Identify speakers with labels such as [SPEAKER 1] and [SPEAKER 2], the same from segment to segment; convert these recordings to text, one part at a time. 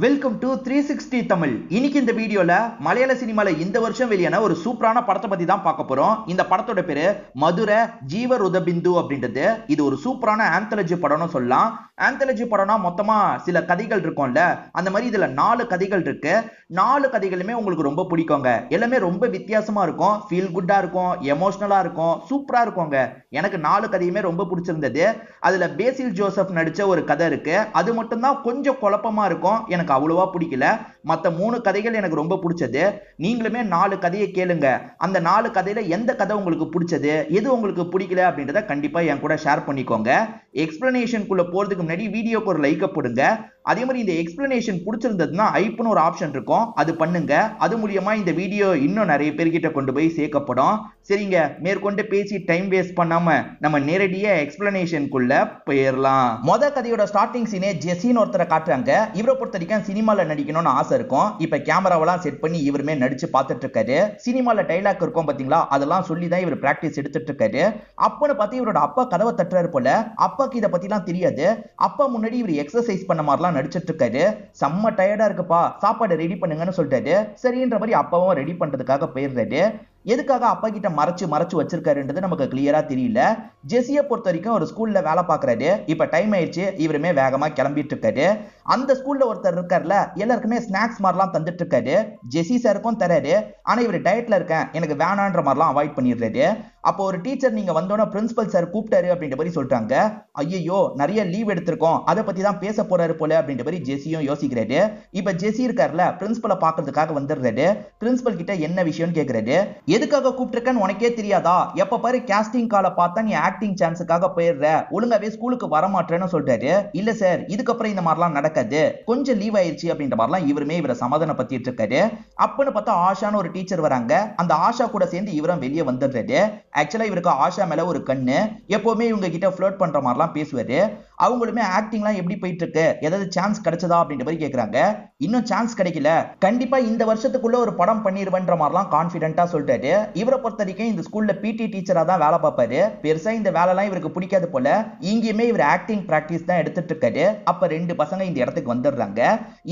[SPEAKER 1] Welcome to 360 Tamil. இன்னைக்கு இந்த வீடியோல மலையாள சினிமால இந்த வருஷம் வெளியான ஒரு சூப்பரான படத்தை பத்தி தான் பார்க்க போறோம். இந்த படத்தோட பேரு மதுரை ஜீவ ருதபிந்து அப்படின்றது. இது ஒரு சூப்பரான ஆந்தாலஜி படம்னு சொல்லலாம். ஆந்தாலஜி படம்னா மொத்தமா சில கதைகள் இருக்கும்ல, அந்த மாதிரி இதுல 4 கதைகள் இருக்கு. 4 கதைகளுமே உங்களுக்கு ரொம்ப பிடிக்குங்க. எல்லாமே ரொம்ப வித்தியாசமா இருக்கும், ஃபீல் குட்டா இருக்கும், எமோஷனலா இருக்கும், சூப்பரா இருக்கும்ங்க. எனக்கு 4 கதையுமே ரொம்ப பிடிச்சிருந்தது. அதுல பேசில் ஜோசப் நடிச்ச ஒரு கதை இருக்கு, அது மட்டும் தான் கொஞ்சம் குழப்பமா இருக்கும், எனக்கு அவ்வளவா பிடிக்கல. மத்த 3 கதைகள் எனக்கு ரொம்ப பிடிச்சது. நீங்களுமே 4 கதையை கேளுங்க. அந்த 4 கதையில எந்த கதை உங்களுக்கு பிடிச்சது, எது உங்களுக்கு பிடிக்கல அப்படின்றத கண்டிப்பா என் கூட ஷேர் பண்ணிக்கோங்க. எக்ஸ்பிளனேஷனுக்குள்ள போறதுக்கு முன்னாடி வீடியோக்கு ஒரு லைக் போடுங்க. அதே மாதிரி இந்த எக்ஸ்பிளனேஷன் பிடிச்சிருந்ததுன்னா ஐப்னு ஒரு ஆப்ஷன் இருக்கும், அது பண்ணுங்க. அது மூலியமா இந்த வீடியோ இன்னும் நிறைய பேர்கிட்ட கொண்டு போய் சேர்க்கப்படும். சரிங்க, மேற்கொண்டு பேசி டைம் வேஸ்ட் பண்ணாம நம்ம நேரடியா எக்ஸ்பிளனேஷனுக்குள்ள போயிடலாம். கதையோட ஸ்டார்டிங் சீனே ஜெசின்னு ஒருத்தரை காட்டுறாங்க. இவரை பொறுத்த வரைக்கும் சினிமால நடிக்கணும்னு ஆசை இருக்கும். இப்ப கேமராவெல்லாம் செட் பண்ணி இவருமே நடிச்சு பார்த்துட்டு இருக்காரு. சினிமால டைலாக் இருக்கும் பாத்தீங்களா, அதெல்லாம் சொல்லி தான் இவர் பிராக்டிஸ் எடுத்துட்டு இருக்காரு. அப்பன்னு பார்த்து இவரோட அப்பா கதவை தட்டுறாரு போல. அப்பாக்கு இதை பத்தி எல்லாம் தெரியாது. அப்பா முன்னாடி இவர் எக்ஸசைஸ் பண்ண மாதிரிலாம் நடிச்சிட்டு இருக்காரு. செம்ம டயர்டா இருக்குப்பா, சாப்பாடு ரெடி பண்ணுங்கன்னு சொல்லிட்டாரு. சரின்ற மாதிரி அப்பாவும் ரெடி பண்றதுக்காக போயிடுறாரு. எதுக்காக அப்பா கிட்ட மறைச்சு வச்சிருக்காருன்றது நமக்கு கிளியரா தெரியல. ஜெசியை பொறுத்த வரைக்கும் ஒரு ஸ்கூல்ல வேலை பார்க்கறாரு. இப்ப டைம் ஆயிடுச்சு, இவருமே வேகமா கிளம்பிட்டு இருக்காரு. அந்த ஸ்கூல்ல ஒருத்தர் இருக்காருல, எல்லாருக்குமே ஸ்நாக்ஸ் மாதிரிலாம் தந்துட்டு இருக்காரு. ஜெசி சாருக்கும் தராரு. ஆனா இவர் டயட்ல இருக்கேன், எனக்கு வேணான்ற மாதிரிலாம் அவாய்ட் பண்ணிடுறாரு. அப்போ ஒரு டீச்சர் நீங்க வந்தோன்னா பிரின்சிபல் சார் கூப்பிட்டாரு அப்படின்ற மாதிரி சொல்றாங்க. ஐயோ, நிறைய லீவ் எடுத்திருக்கோம், அதை பத்தி தான் பேச போறாரு போல அப்படின்ற மாதிரி ஜெசியும் யோசிக்கிறாரு. இப்ப ஜெசி இருக்காருல, பிரின்சிபலை பாக்குறதுக்காக வந்துடுறாரு. பிரின்சிபல் கிட்ட என்ன விஷயம்னு கேக்குறாரு. எதுக்காக கூப்பிட்டிருக்கேன்னு உனக்கே தெரியாதா? எப்ப பாரு கேஸ்டிங் காலை பார்த்தா நீ ஆக்டிங் சான்ஸுக்காக போயிடுற, ஒழுங்காவே ஸ்கூலுக்கு வர மாட்டேன்னு சொல்றாரு. இல்ல சார், இதுக்கப்புறம் இந்த மாதிரிலாம் நடக்காது, கொஞ்சம் லீவ் ஆயிடுச்சு அப்படின்ற மாதிரிலாம் இவருமே இவரை சமாதானப்படுத்திட்டு இருக்காரு. அப்பன்னு பார்த்தா ஆஷான்னு ஒரு டீச்சர் வராங்க. அந்த ஆஷா கூட சேர்ந்து இவரும் வெளியே வந்துடுறாரு. ஆக்சுவலா இவருக்கு ஆஷா மேல ஒரு கண்ணு, எப்பவுமே இவங்க கிட்ட ஃப்ளர்ட் பண்ற மாதிரிலாம் பேசுவாரு. அவங்களுமே ஆக்டிங்லாம் எப்படி போயிட்டு இருக்கு, ஏதாவது சான்ஸ் கிடைச்சதா அப்படின்ற மாதிரி கேக்குறாங்க. இன்னும் சான்ஸ் கிடைக்கல, கண்டிப்பா இந்த வருஷத்துக்குள்ள ஒரு படம் பண்ணிடுவேன்ற மாதிரிலாம் கான்பிடென்ட்டா சொல்லிட்டாரு. இவரை பொறுத்த வரைக்கும் இந்த ஸ்கூல்ல பிடி டீச்சரா தான் வேலை பார்ப்பாரு. பெருசா இந்த வேலைலாம் இவருக்கு பிடிக்காது போல. இங்கேயுமே இவர் ஆக்டிங் பிராக்டிஸ் தான் எடுத்துட்டு இருக்காரு. அப்ப 2 பசங்க இந்த இடத்துக்கு வந்துடுறாங்க.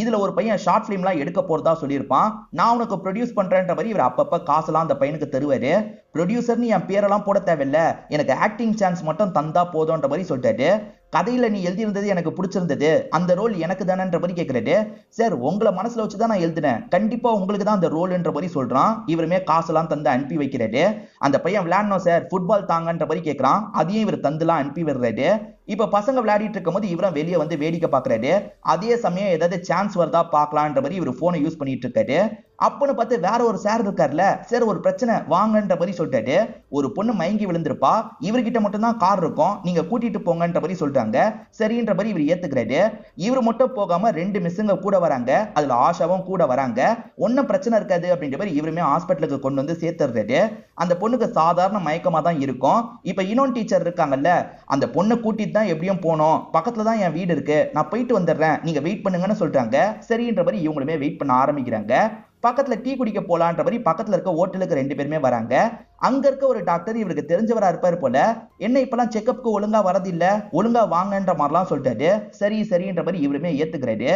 [SPEAKER 1] இதுல ஒரு பையன் ஷார்ட் பிலிம்லாம் எடுக்க போறதா சொல்லியிருப்பான். நான் உனக்கு ப்ரொடியூஸ் பண்றேன்ற மாதிரி இவர் அப்பப்ப காசுலாம் அந்த பையனுக்கு தருவாரு. ப்ரொடியூசர்னு என் பேரெல்லாம் போட தேவையில்ல, எனக்கு ஆக்டிங் சான்ஸ் மட்டும் தந்தா போதும்ன்ற மாதிரி சொல்லிட்டாரு. கதையில நீ எழுதியிருந்தது எனக்கு பிடிச்சிருந்தது, அந்த ரோல் எனக்கு தானேன்ற மாதிரி கேட்கிறாரு. சார், உங்களை மனசுல வச்சுதான் நான் எழுதினேன், கண்டிப்பா உங்களுக்கு தான் அந்த ரோல்ன்ற மாதிரி சொல்றான். இவருமே காசெல்லாம் தந்து அனுப்பி வைக்கிறாரு. அந்த பையன் விளையாடணும் சார், ஃபுட்பால் தாங்கன்ற மாதிரி கேட்கறான். அதையும் இவர் தந்துலாம் அனுப்பி விடுறாரு. இப்ப பசங்க விளையாடிட்டு இருக்கும் போது இவரும் வெளியே வந்து வேடிக்கை பாக்குறாரு. அதே சமயம் ஏதாவது சான்ஸ் வருதா பாக்கலான்ற மாதிரி இவர் போனை யூஸ் பண்ணிட்டு இருக்காரு. அப்பன்னு பார்த்து வேற ஒரு சார் இருக்காருல, சார் ஒரு பிரச்சனை வாங்கன்ற மாதிரி சொல்லிட்டாரு. ஒரு பொண்ணு மயங்கி விழுந்திருப்பா, இவர்கிட்ட மட்டும் தான் கார் இருக்கும், நீங்க கூட்டிட்டு போங்கன்ற மாதிரி சொல்றாங்க. சரின்ற மாதிரி இவர் ஏத்துக்கிறாரு. இவர் மட்டும் போகாம 2 மிஸ்ஸுங்க கூட வராங்க. அதுல ஆஷாவும் கூட வராங்க. ஒன்னும் பிரச்சனை இருக்காது அப்படின்ற மாதிரி இவருமே ஹாஸ்பிட்டலுக்கு கொண்டு வந்து சேர்த்துறாரு. அந்த பொண்ணுக்கு சாதாரண மயக்கமா தான் இருக்கும். இப்ப இன்னொன்று டீச்சர் இருக்காங்கல்ல, அந்த பொண்ணை கூட்டிட்டு தான் எப்படியும் போனோம், பக்கத்துல தான் என் வீடு இருக்கு, நான் போயிட்டு வந்துடுறேன், நீங்க வெயிட் பண்ணுங்கன்னு சொல்றாங்க. சரின்ற மாதிரி இவங்களுமே வெயிட் பண்ண ஆரம்பிக்கிறாங்க. பக்கத்துல டீ குடிக்க போலான்ற மாதிரி பக்கத்துல இருக்க ஹோட்டலுக்கு 2 பேருமே வராங்க. அங்க இருக்க ஒரு டாக்டர் இவருக்கு தெரிஞ்சவரா இருப்பாரு போல. என்ன இப்பெல்லாம் செக்அப்க்கு ஒழுங்கா வரதில்ல, ஒழுங்கா வாங்கன்ற மாதிரிலாம் சொல்லிட்டாரு. சரின்ற மாதிரி இவருமே ஏத்துக்கிறாரு.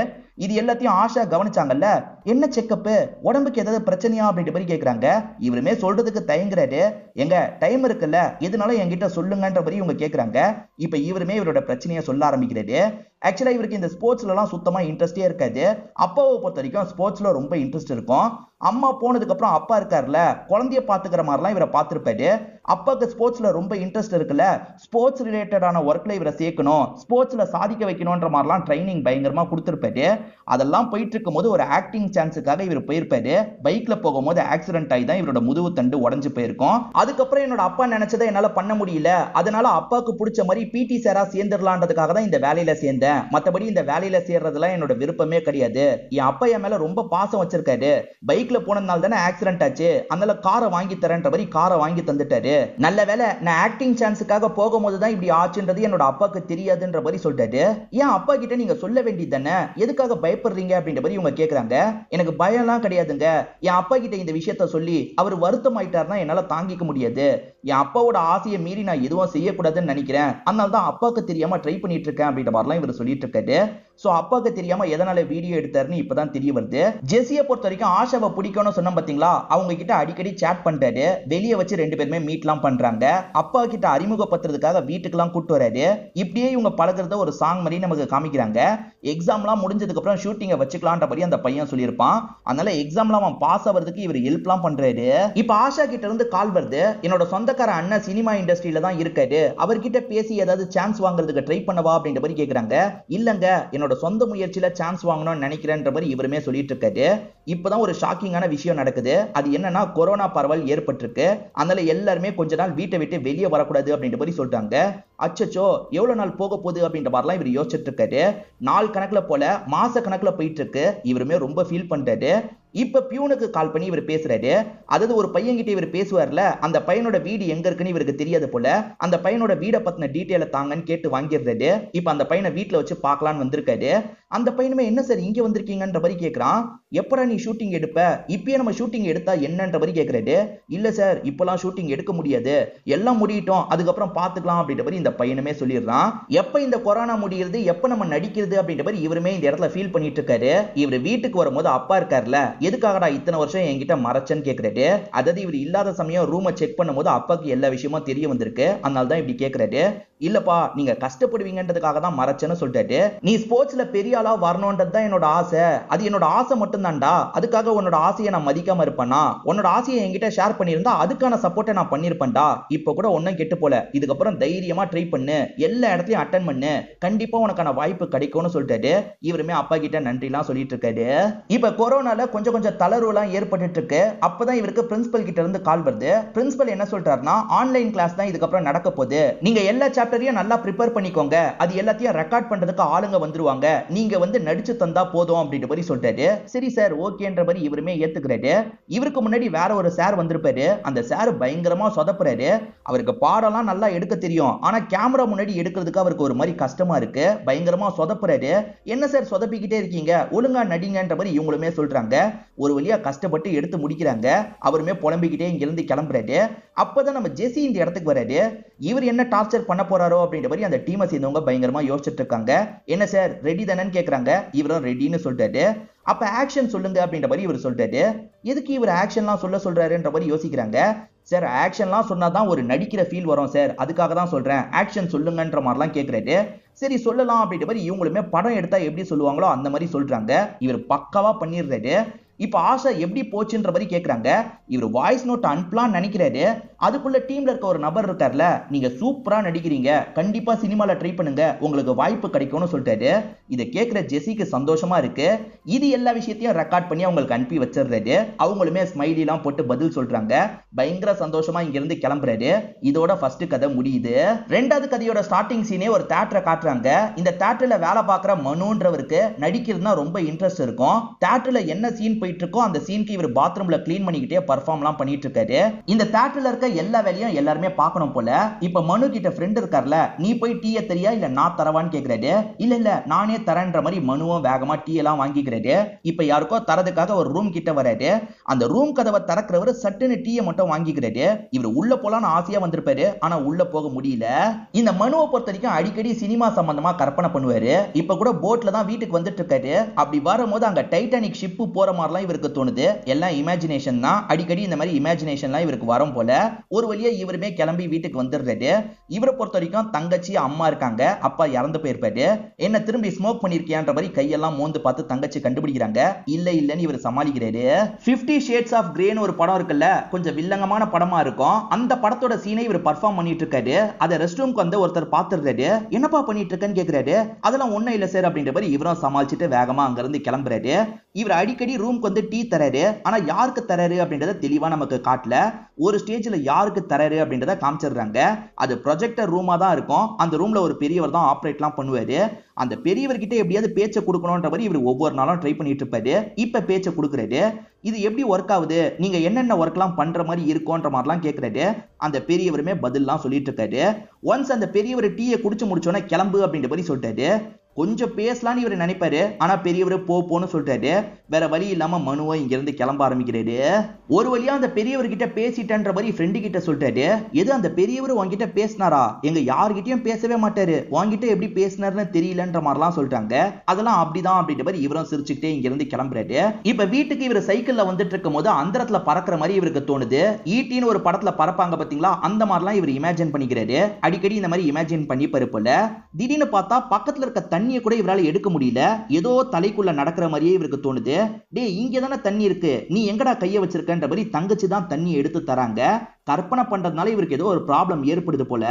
[SPEAKER 1] இது எல்லாத்தையும் ஆஷா கவனிச்சாங்கல்ல, என்ன செக்அப், உடம்புக்கு ஏதாவது பிரச்சனையா அப்படின்ற மாதிரி கேக்குறாங்க. இவருமே சொல்றதுக்கு தயங்குறாரு. எங்க டைம் இருக்குல்ல, எதுனாலும் என்கிட்ட சொல்லுங்கன்ற மாதிரி இவங்க கேக்குறாங்க. இப்ப இவருமே இவரோட பிரச்சனையை சொல்ல ஆரம்பிக்கிறாரு. ஆக்சுவலா இவருக்கு இந்த ஸ்போர்ட்ஸ்ல எல்லாம் சுத்தமா இன்ட்ரெஸ்டே இருக்காது. அப்பாவை பொறுத்த வரைக்கும் ஸ்போர்ட்ஸ்ல ரொம்ப இன்ட்ரெஸ்ட் இருக்கும். அம்மா போனதுக்கு அப்புறம் அப்பா இருக்காருல, குழந்தைய பாத்துக்கிற மாதிரிலாம் இவரை பார்த்திருப்பாரு. அப்பாவுக்கு ஸ்போர்ட்ஸ்ல ரொம்ப இன்ட்ரெஸ்ட் இருக்குல்ல, ஸ்போர்ட்ஸ் ரிலேட்டடான ஒர்க்ல இவரை சேர்க்கணும், ஸ்போர்ட்ஸ்ல சாதிக்க வைக்கணும்ன்ற மாதிரிலாம் ட்ரைனிங் பயங்கரமா கொடுத்திருப்பாரு. அதெல்லாம் போயிட்டு இருக்கும் போது ஒரு ஆக்டிங் சான்ஸுக்காக இவர் போயிருப்பாரு. பைக்ல போகும்போது ஆக்சிடென்ட் ஆகி தான் இவரோட முதுகு தண்டு உடஞ்சு போயிருக்கும். அதுக்கப்புறம் என்னோட அப்பா நினைச்சதை என்னால பண்ண முடியல, அதனால அப்பாவுக்கு பிடிச்ச மாதிரி பிடி சாரா சேர்ந்துடலான்றதுக்காக தான் இந்த வேலையில சேர்ந்தேன். மத்தபடி இந்த வேலையில சேர்றதுலாம் என்னோட விருப்பமே கிடையாது. என் அப்பா என் மேல ரொம்ப பாசம் வச்சிருக்காரு. பைக்ல போனதுனால தானே ஆக்சிடென்ட் ஆச்சு, அதனால காரை வாங்கி தரேன்ற மாதிரி காரை வாங்கி தந்துட்டாரு. நல்ல வேலை நான் ஆக்டிங் சான்ஸுக்காக போகும்போது தான் இப்படி ஆச்சுன்றது என்னோட அப்பாவுக்கு தெரியாதுன்ற மாதிரி சொல்லிட்டாரு. ஏன் அப்பா கிட்ட நீங்க சொல்ல வேண்டியது தானே, எதுக்காக பயப்படுறீங்க அப்படின்ற மாதிரி இவங்க கேக்குறாங்க. எனக்கு பயம்லாம் கிடையாதுங்க, என் அப்பா கிட்ட இந்த விஷயத்த சொல்லி அவர் வருத்தம் ஆயிட்டாருன்னா என்னால தாங்கிக்க முடியாது. என் அப்பாவோட ஆசையை மீறி நான் எதுவும் செய்யக்கூடாதுன்னு நினைக்கிறேன், அதனால தான் அப்பாவுக்கு தெரியாம ட்ரை பண்ணிட்டு இருக்கேன் அப்படின்ற மாதிரிலாம் இவர் சொல்லிட்டு இருக்காரு. சோ அப்பாவுக்கு தெரியாம எதனால வீடியோ எடுத்தாருன்னு இப்பதான் தெரிய வருது. ஜெசியை பொறுத்த வரைக்கும் ஆஷாவை பிடிக்கும்னு சொன்ன பாத்தீங்களா, அவங்க கிட்ட அடிக்கடி சாட் பண்றாரு. வெளியே வச்சு ரெண்டு பேருமே மீட்லாம் பண்றாங்க. அப்பா கிட்ட அறிமுகப்படுத்துறதுக்காக வீட்டுக்கெல்லாம் கூட்டு வராரு. இப்படியே இவங்க பழகுறத ஒரு சாங் மாதிரி நமக்கு காமிக்கிறாங்க. எக்ஸாம்லாம் முடிஞ்சதுக்கு அப்புறம் ஷூட்டிங்கை வச்சுக்கலான்ற மாதிரி அந்த பையன் சொல்லியிருப்பான். அதனால எக்ஸாம்ல அவன் பாஸ் ஆகிறதுக்கு இவர் ஹெல்ப்லாம் பண்றாரு. இப்ப ஆஷா கிட்ட இருந்து கால் வருது. என்னோட சொந்தக்கார அண்ணன் சினிமா இண்டஸ்ட்ரியில தான் இருக்காரு, அவர்கிட்ட பேசி ஏதாவது சான்ஸ் வாங்குறதுக்கு ட்ரை பண்ணவா அப்படின்ற மாதிரி கேக்குறாங்க. இல்லங்க, என்னோட சொந்த முயற்சியில சான்ஸ் வாங்கணும்னு நினைக்கிறேன்ற மாதிரி இவருமே சொல்லிட்டு இருக்காரு. இப்பதான் ஒரு ஷாக்கிங்கான விஷயம் நடக்குது. அது என்னன்னா, கொரோனா பரவல் ஏற்பட்டிருக்கு. அதனால எல்லாருமே கொஞ்ச நாள் வீட்டை விட்டு வெளியே வரக்கூடாது அப்படின்ற மாதிரி சொல்றாங்க. அச்சச்சோ, எவ்வளவு நாள் போக போகுது அப்படின்ற மாதிரிலாம் இவர் யோசிச்சுட்டு இருக்காரு. நாள் கணக்குல போல மாச கணக்குல போயிட்டு இருக்கு. இவருமே ரொம்ப ஃபீல் பண்றாரு. இப்ப பியூனுக்கு கால் பண்ணி இவர் பேசுறாரு. அதாவது ஒரு பையன் கிட்ட இவர் பேசுவார்ல, அந்த பையனோட வீடு எங்க இருக்குன்னு இவருக்கு தெரியாது போல. அந்த பையனோட வீடை பத்தின டீடைல தாங்கன்னு கேட்டு வாங்கிடுறாரு. இப்ப அந்த பையனை வீட்டுல வச்சு பார்க்கலான்னு வந்திருக்காரு. அந்த பையனுமே என்ன சார் இங்க வந்திருக்கீங்கன்ற மாதிரி கேக்குறான். எப்படா நீ ஷூட்டிங் எடுப்ப, இப்பயே நம்ம ஷூட்டிங் எடுத்தா என்னன்ற மாதிரி கேக்குறாரு. இல்ல சார், இப்பெல்லாம் ஷூட்டிங் எடுக்க முடியாது, எல்லாம் முடியட்டும், அதுக்கப்புறம் பாத்துக்கலாம் அப்படின்ற மாதிரி இந்த பையனுமே சொல்லிடுறான். எப்ப இந்த கொரோனா முடியுது, எப்ப நம்ம நடிக்கிறது அப்படின்ற மாதிரி இவருமே இந்த இடத்துல ஃபீல் பண்ணிட்டு இருக்காரு. இவர் வீட்டுக்கு வரும்போது அப்பா இருக்காருல, எதுக்காகடா இத்தனை வருஷம் என்கிட்ட மறைச்சன்னு கேக்குறாரு. அதாவது இவர் இல்லாத சமயம் ரூமை செக் பண்ணும்போது அப்பாக்கு எல்லா விஷயமும் தெரிய வந்திருக்கு, அதனால தான் இப்படி கேக்குறாரு. இல்லப்பா, நீங்க கஷ்டப்படுவீங்கன்றதுக்காக தான் மறைச்சேன்னு சொல்லிட்டாரு. நீ ஸ்போர்ட்ஸ்ல பெரிய ஆளா வரணும்ன்றது தான் என்னோட ஆசை, அது என்னோட ஆசை மட்டும் தான்டா, அதுக்காக உன்னோட ஆசையை நான் மதிக்காம இருப்பேனா? உன்னோட ஆசையை என்கிட்ட ஷேர் பண்ணியிருந்தா அதுக்கான சப்போர்ட்டை நான் பண்ணிருப்பேன்டா. இப்ப கூட ஒன்னும் கெட்டு போல, இதுக்கப்புறம் தைரியமா ட்ரை பண்ணு, எல்லா இடத்துலயும் அட்டன் பண்ணு, கண்டிப்பா உனக்கான வாய்ப்பு கிடைக்கும்னு சொல்லிட்டாரு. இவருமே அப்பா கிட்ட நன்றி எல்லாம் சொல்லிட்டு இருக்காரு. இப்ப கொரோனால கொஞ்சம் தளர்வு எல்லாம் ஏற்பட்டு இருக்கு. அப்பதான் இவருக்கு பிரின்சிபல் கிட்ட இருந்து கால் வருது. பிரின்சிபல் என்ன சொல்றாருன்னா, ஆன்லைன் கிளாஸ் தான் இதுக்கப்புறம் நடக்க போகுது, நீங்க எல்லா சாப்டரையும் நல்லா ப்ரிப்பேர் பண்ணிக்கோங்க, அது எல்லாத்தையும் ரெக்கார்ட் பண்றதுக்கு ஆளுங்க வந்துருவாங்க, நீங்க வந்து நடிச்சு தந்தா போதும் அப்படின்ற மாதிரி சொல்றாரு. சரி சார், ஓகேன்ற மாதிரி இவருமே ஏத்துக்கிறாரு. இவருக்கு முன்னாடி வேற ஒரு சார் வந்திருப்பாரு. அந்த சார் பயங்கரமா சொதப்புறாரு. அவருக்கு பாடம்லாம் நல்லா எடுக்க தெரியும், ஆனா கேமரா முன்னாடி எடுக்கிறதுக்கு அவருக்கு ஒரு மாதிரி கஷ்டமா இருக்கு, பயங்கரமா சொதப்புறாரு. என்ன சார் சொதப்பிக்கிட்டே இருக்கீங்க, ஒழுங்கா நடிங்கன்ற மாதிரி இவங்களுமே சொல்றாங்க. ஒரு வழியா கஷ்டப்பட்டு எடுத்து முடிக்கிறாங்க. அவருமே புலம்பிக்கிட்டே இங்கிருந்து கிளம்புறாரு. அப்பதான் நம்ம ஜெசி இந்த இடத்துக்கு வராரு. இவர் என்ன டார்ச்சர் பண்ண போறாரோ அப்படின்ற மாதிரி அந்த டீமை சேர்ந்தவங்க பயங்கரமா யோசிச்சுட்டு இருக்காங்க. என்ன சார் ரெடி தானேன்னு கேக்குறாங்க. இவரும் ரெடின்னு சொல்லிட்டாரு. அப்ப ஆக்ஷன் சொல்லுங்க அப்படின்ற மாதிரி இவர் சொல்லிட்டாரு. எதுக்கு இவர் ஆக்ஷன்லாம் சொல்றாருன்ற மாதிரி யோசிக்கிறாங்க. சார் ஆக்ஷன்லாம் சொன்னாதான் ஒரு நடிக்கிற ஃபீல் வரும் சார், அதுக்காக தான் சொல்றேன், ஆக்ஷன் சொல்லுங்கன்ற மாதிரிலாம் கேட்கிறாரு. சரி சொல்லலாம் அப்படின்ற மாதிரி இவங்களுமே படம் எடுத்தா எப்படி சொல்லுவாங்களோ அந்த மாதிரி சொல்றாங்க. இவர் பக்காவா பண்ணிடுறாரு. இப்ப ஆஷா எப்படி போச்சுன்ற மாதிரி கேக்குறாங்க. இவர் வாய்ஸ் நோட் அனுப்பலாம்னு நினைக்கிறாரு. அதுக்குள்ள டீம்ல இருக்க ஒரு நபர் இருக்கார்ல, நீங்க சூப்பரா நடிக்கிறீங்க, கண்டிப்பா சினிமால ட்ரை பண்ணுங்க, உங்களுக்கு வாய்ப்பு கிடைக்கும்னு சொல்லிட்டாரு. இதை கேட்கிற ஜெசிக்கு சந்தோஷமா இருக்கு. இது எல்லா விஷயத்தையும் ரெக்கார்ட் பண்ணி அவங்களுக்கு அனுப்பி வச்சிடுறாரு. அவங்களுமே ஸ்மைலி எல்லாம் போட்டு பதில் சொல்றாங்க. பயங்கர சந்தோஷமா இங்க இருந்து கிளம்புறாரு. இதோட ஃபர்ஸ்ட் கதை முடியுது. ரெண்டாவது கதையோட ஸ்டார்டிங் சீனே ஒரு தியேட்டரை காட்டுறாங்க. இந்த தியேட்டர்ல வேலை பார்க்குற மனுன்றவருக்கு நடிக்கிறதுனா ரொம்ப இன்ட்ரெஸ்ட் இருக்கும். தியேட்டர்ல என்ன சீன் போயிட்டு இருக்கோ அந்த சீனுக்கு இவர் பாத்ரூம்ல கிளீன் பண்ணிக்கிட்டே பர்ஃபார்ம்லாம் பண்ணிட்டு இருக்காரு. இந்த தியேட்டர்ல இருக்க எல்லா வேலையும் எல்லாருமே பார்க்கணும் போல. இப்ப மனு கிட்ட ஃப்ரெண்ட் இருக்கார்ல, நீ போய் டீயை தெரியா இல்ல நான் தரவான்னு கேக்குறாரு. இல்ல நானே தரேன்ற மாதிரி மனுவும் வேகமா டீ எல்லாம் வாங்கிக்கிறாரு. இப்ப யாருக்கோ தரதுக்காக ஒரு ரூம் கிட்ட வராரு. அந்த ரூம் கதவை திறக்கிறவர் சட்டுன்னு டீயை மட்டும் வாங்கிக்கிறாரு. இவர் உள்ள போலான்னு ஆசையா வந்திருப்பாரு, ஆனா உள்ள போக முடியல. இந்த மனுவை பொறுத்த வரைக்கும் அடிக்கடி சினிமா சம்பந்தமா கற்பனை பண்ணுவாரு. இப்ப கூட போட்ல தான் வீட்டுக்கு வந்துட்டு இருக்காரு. அப்படி வரும்போது அங்க டைட்டானிக் ஷிப் போற மாதிரிலாம் இவருக்கு தோணுது. எல்லாம் இமேஜினேஷன் தான். அடிக்கடி இந்த மாதிரி இமேஜினேஷன்லாம் இவருக்கு வரும் போல. ஒரு வழியா இவருமே கிளம்பி வீட்டுக்கு வந்துடுறாரு. இவரை பொறுத்த வரைக்கும் தங்கச்சி அம்மா இருக்காங்க, அப்பா இறந்து போயிருப்பாரு. என்ன திரும்பி ஸ்மோக் பண்ணிருக்கியான்ற மாதிரி கையெல்லாம் மோந்து பார்த்து தங்கச்சி கண்டுபிடிக்கிறாங்க. இல்லன்னு இவர் சமாளிக்கிறாரு. 50 Shades of Greyன்னு ஒரு படம் இருக்குல்ல, கொஞ்சம் வில்லங்கமான படமா இருக்கும். அந்த படத்தோட சீனை இவர் பர்ஃபார்ம் பண்ணிட்டு இருக்காரு. அதை ரெஸ்ட் ரூம்க்கு வந்து ஒருத்தர் பார்த்துடுறாரு. என்னப்பா பண்ணிட்டு இருக்கேன்னு கேக்குறாரு. அதெல்லாம் ஒண்ணும் இல்ல சார் அப்படின்ற மாதிரி இவரும் சமாளிச்சுட்டு வேகமா அங்க இருந்து கிளம்புறாரு. இவர் அடிக்கடி ரூம்க்கு வந்து டீ தராரு. ஆனா யாருக்கு தராரு அப்படின்றத தெளிவா நமக்கு காட்டல. ஒரு ஸ்டேஜ்ல யாருக்கு தராரு அப்படின்றத காமிச்சிடுறாங்க. அது ப்ரொஜெக்டர் ரூமா தான் இருக்கும். அந்த ரூம்ல ஒரு பெரியவர் தான் ஆப்ரேட்லாம் பண்ணுவாரு. அந்த பெரியவர்கிட்ட எப்படியாவது பேச்சை கொடுக்கணும்ன்ற மாதிரி இவர் ஒவ்வொரு நாளும் ட்ரை பண்ணிட்டு இருப்பாரு. இப்ப பேச்சை கொடுக்குறாரு. இது எப்படி ஒர்க் ஆகுது, நீங்க என்னென்ன ஒர்க்லாம் பண்ற மாதிரி இருக்கும்ன்ற மாதிரிலாம் கேட்கறாரு. அந்த பெரியவருமே பதில்லாம் சொல்லிட்டு இருக்காரு. ஒன்ஸ் அந்த பெரியவர் டீயை குடிச்சு முடிச்சோன்னே கிளம்பு அப்படின்ற மாதிரி சொல்லிட்டாரு. கொஞ்சம் பேசலான்னு இவர் நினைப்பாரு. ஆனா பெரியவர் போன்னு சொல்லிட்டாரு. வேற வழி இல்லாம மனுவை இங்க இருந்து கிளம்ப ஆரம்பிக்கிறாரு. ஒரு வழியா அந்த பெரியவர்கிட்ட பேசிட்டன்ற மாதிரி ஃப்ரெண்டு கிட்ட சொல்லிட்டாரு. எது அந்த பெரியவர் உன்கிட்ட பேசினாரா? எங்க யார்கிட்டயும் பேசவே மாட்டாரு, உன்கிட்ட எப்படி பேசினாருன்னு தெரியலன்ற மாதிரிலாம் சொல்லிட்டாங்க. அதெல்லாம் அப்படிதான் அப்படின்ற மாதிரி இவரும் சிரிச்சுக்கிட்டே இங்க இருந்து கிளம்புறாரு. இப்ப வீட்டுக்கு இவர் சைக்கிள்ல வந்துட்டு இருக்கும் போது அந்தரத்துல பறக்கிற மாதிரி இவருக்கு தோணுது. ஈட்டின்னு ஒரு படத்துல பறப்பாங்க பாத்தீங்களா, அந்த மாதிரிலாம் இவர் இமேஜின் பண்ணிக்கிறாரு. அடிக்கடி இந்த மாதிரி இமேஜின் பண்ணி பருப்புல திடீர்னு பார்த்தா பக்கத்துல இருக்க தண்ணியை கூட இவரால எடுக்க முடியல. ஏதோ தலைக்குள்ள நடக்கிற மாதிரியே இவருக்கு தோணுது. டேய், இங்க தானே தண்ணி இருக்கு, நீ எங்கடா கைய வச்சிருக்கன்ற மாதிரி தங்கச்சி தான் தண்ணி எடுத்து தராங்க. கற்பனை பண்றதுனால இவருக்கு ஏதோ ஒரு ப்ராப்ளம் ஏற்படுது போல.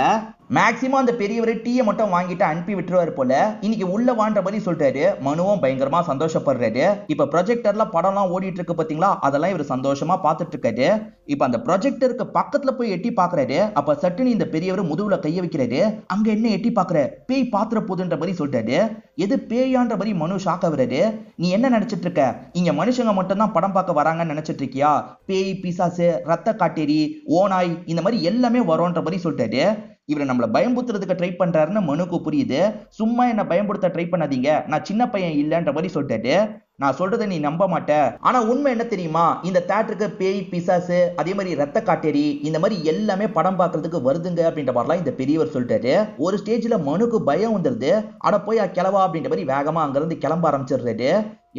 [SPEAKER 1] மேக்சிமம் அந்த பெரியவர் டீயை மட்டும் வாங்கிட்டு அனுப்பி விட்டுருவாரு போல. இன்னைக்கு உள்ள வான்ற மாதிரி சொல்லிட்டாரு. மனுவும் பயங்கரமா சந்தோஷப்படுறாரு. இப்ப ப்ரொஜெக்டர்ல படம்லாம் ஓடிட்டு இருக்கு பாத்தீங்களா, அதெல்லாம் இவர் சந்தோஷமா பார்த்துட்டு இருக்காரு. இப்ப அந்த ப்ரொஜெக்டருக்கு பக்கத்துல போய் எட்டி பாக்குறாரு. அப்ப சட்டுன்னு இந்த பெரியவர் முதுகுல கைய வைக்கிறாரு. அங்க என்ன எட்டி பாக்குற, பேய் பாத்துற போதுன்ற மாதிரி சொல்லிட்டாரு. எது பேயான்ற மாதிரி மனு ஷாக் ஆகுறாரு. நீ என்ன நினைச்சிட்டு இருக்க, இங்க மனுஷங்க மட்டும் தான் படம் பார்க்க வராங்கன்னு நினைச்சிட்டு இருக்கியா? பேய், பிசாசு, ரத்த காட்டேரி, ஓனாய் இந்த மாதிரி எல்லாமே வரும்ன்ற மாதிரி சொல்லிட்டாரு. இவரை நம்மள பயம்புத்துறதுக்கு ட்ரை பண்றாருன்னு மனுக்கு புரியுது. சும்மா என்ன பயன்படுத்த ட்ரை பண்ணாதீங்க, நான் சின்ன பையன் இல்லன்ற மாதிரி சொல்லிட்டாரு. நான் சொல்றதை நீ நம்ப மாட்ட, ஆனா உண்மை என்ன தெரியுமா, இந்த தியேட்டருக்கு பேய், பிசாசு, அதே மாதிரி ரத்த காட்டேரி இந்த மாதிரி எல்லாமே படம் பார்க்கறதுக்கு வருதுங்க அப்படின்ற மாதிரிலாம் இந்த பெரியவர் சொல்லிட்டாரு. ஒரு ஸ்டேஜ்ல மனுக்கு பயம் வந்துருது. அட போய் கிளவா அப்படின்ற மாதிரி வேகமா அங்கிருந்து கிளம்ப ஆரம்பிச்சிடுறாரு.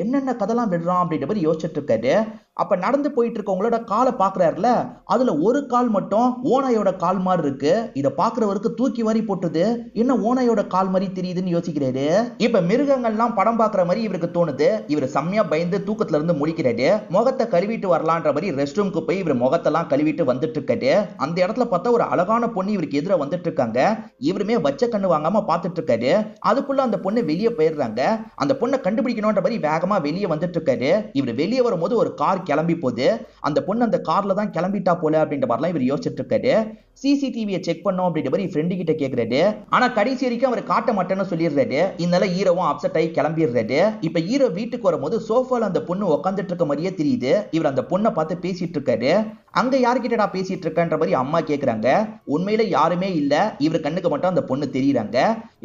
[SPEAKER 1] என்னென்ன கதெல்லாம் விடுறான் அப்படின்ற மாதிரி யோசிச்சுட்டு இருக்காரு. அப்ப நடந்து போயிட்டு இருக்கவங்களோட காலை பாக்குறாருல, அதுல ஒரு கால் மட்டும் ஓனாயோட கால் மாதிரி இருக்கு. இத பாக்குறவருக்கு தூக்கி வாரி போட்டுது. என்ன ஓனாயோட கால் மாதிரி தெரியுதுன்னு யோசிக்கிறாரு. இப்ப மிருகங்கள்லாம் படம் பாக்குற மாதிரி இவருக்கு தோணுது. இவர் செம்மையா பயந்து தூக்கத்துல இருந்து முழிக்கிறாரு. முகத்தை கழுவிட்டு வரலான்ற மாதிரி ரெஸ்ட் ரூம்க்கு போய் இவர் முகத்தெல்லாம் கழுவிட்டு வந்துட்டு இருக்காரு. அந்த இடத்துல பார்த்தா ஒரு அழகான பொண்ணு இவருக்கு எதிர வந்துட்டு இருக்காங்க. இவருமே வச்ச கண்ணு வாங்காம பாத்துட்டு இருக்காரு. அதுக்குள்ள அந்த பொண்ணு வெளியே போயிடுறாங்க. அந்த பொண்ணை கண்டுபிடிக்கணும்ன்ற மாதிரி வேகமா வெளியே வந்துட்டு இருக்காரு. இவர் வெளியே வரும்போது ஒரு கார் கிளம்பி போகுது. அந்த பொண்ணு அந்த கார்ல தான் கிளம்பிட்டா போல அப்படின்ற மாதிரிலாம் இவர் யோசிச்சுட்டு இருக்காரு. சிசிடிவியை செக் பண்ணோம் அப்படின்ற மாதிரி ஃப்ரெண்டு கிட்ட கேக்குறாரு. ஆனா கடைசி வரைக்கும் அவர் காட்ட மாட்டேன்னு சொல்லிடுறாரு. இதனால ஹீரோவும் அப்செட் ஆகி கிளம்பிடுறாரு. இப்ப ஹீரோ வீட்டுக்கு வரும்போது சோஃபால அந்த பொண்ணு உட்காந்துட்டு இருக்க மாதிரியே தெரியுது. இவர் அந்த பொண்ணை பார்த்து பேசிட்டு இருக்காரு. அங்க யார்கிட்டடா பேசிட்டு இருக்கன்ற மாதிரி அம்மா கேக்குறாங்க. உண்மையில யாருமே இல்ல, இவர் கண்ணுக்கு மட்டும் அந்த பொண்ணு தெரியுறாங்க.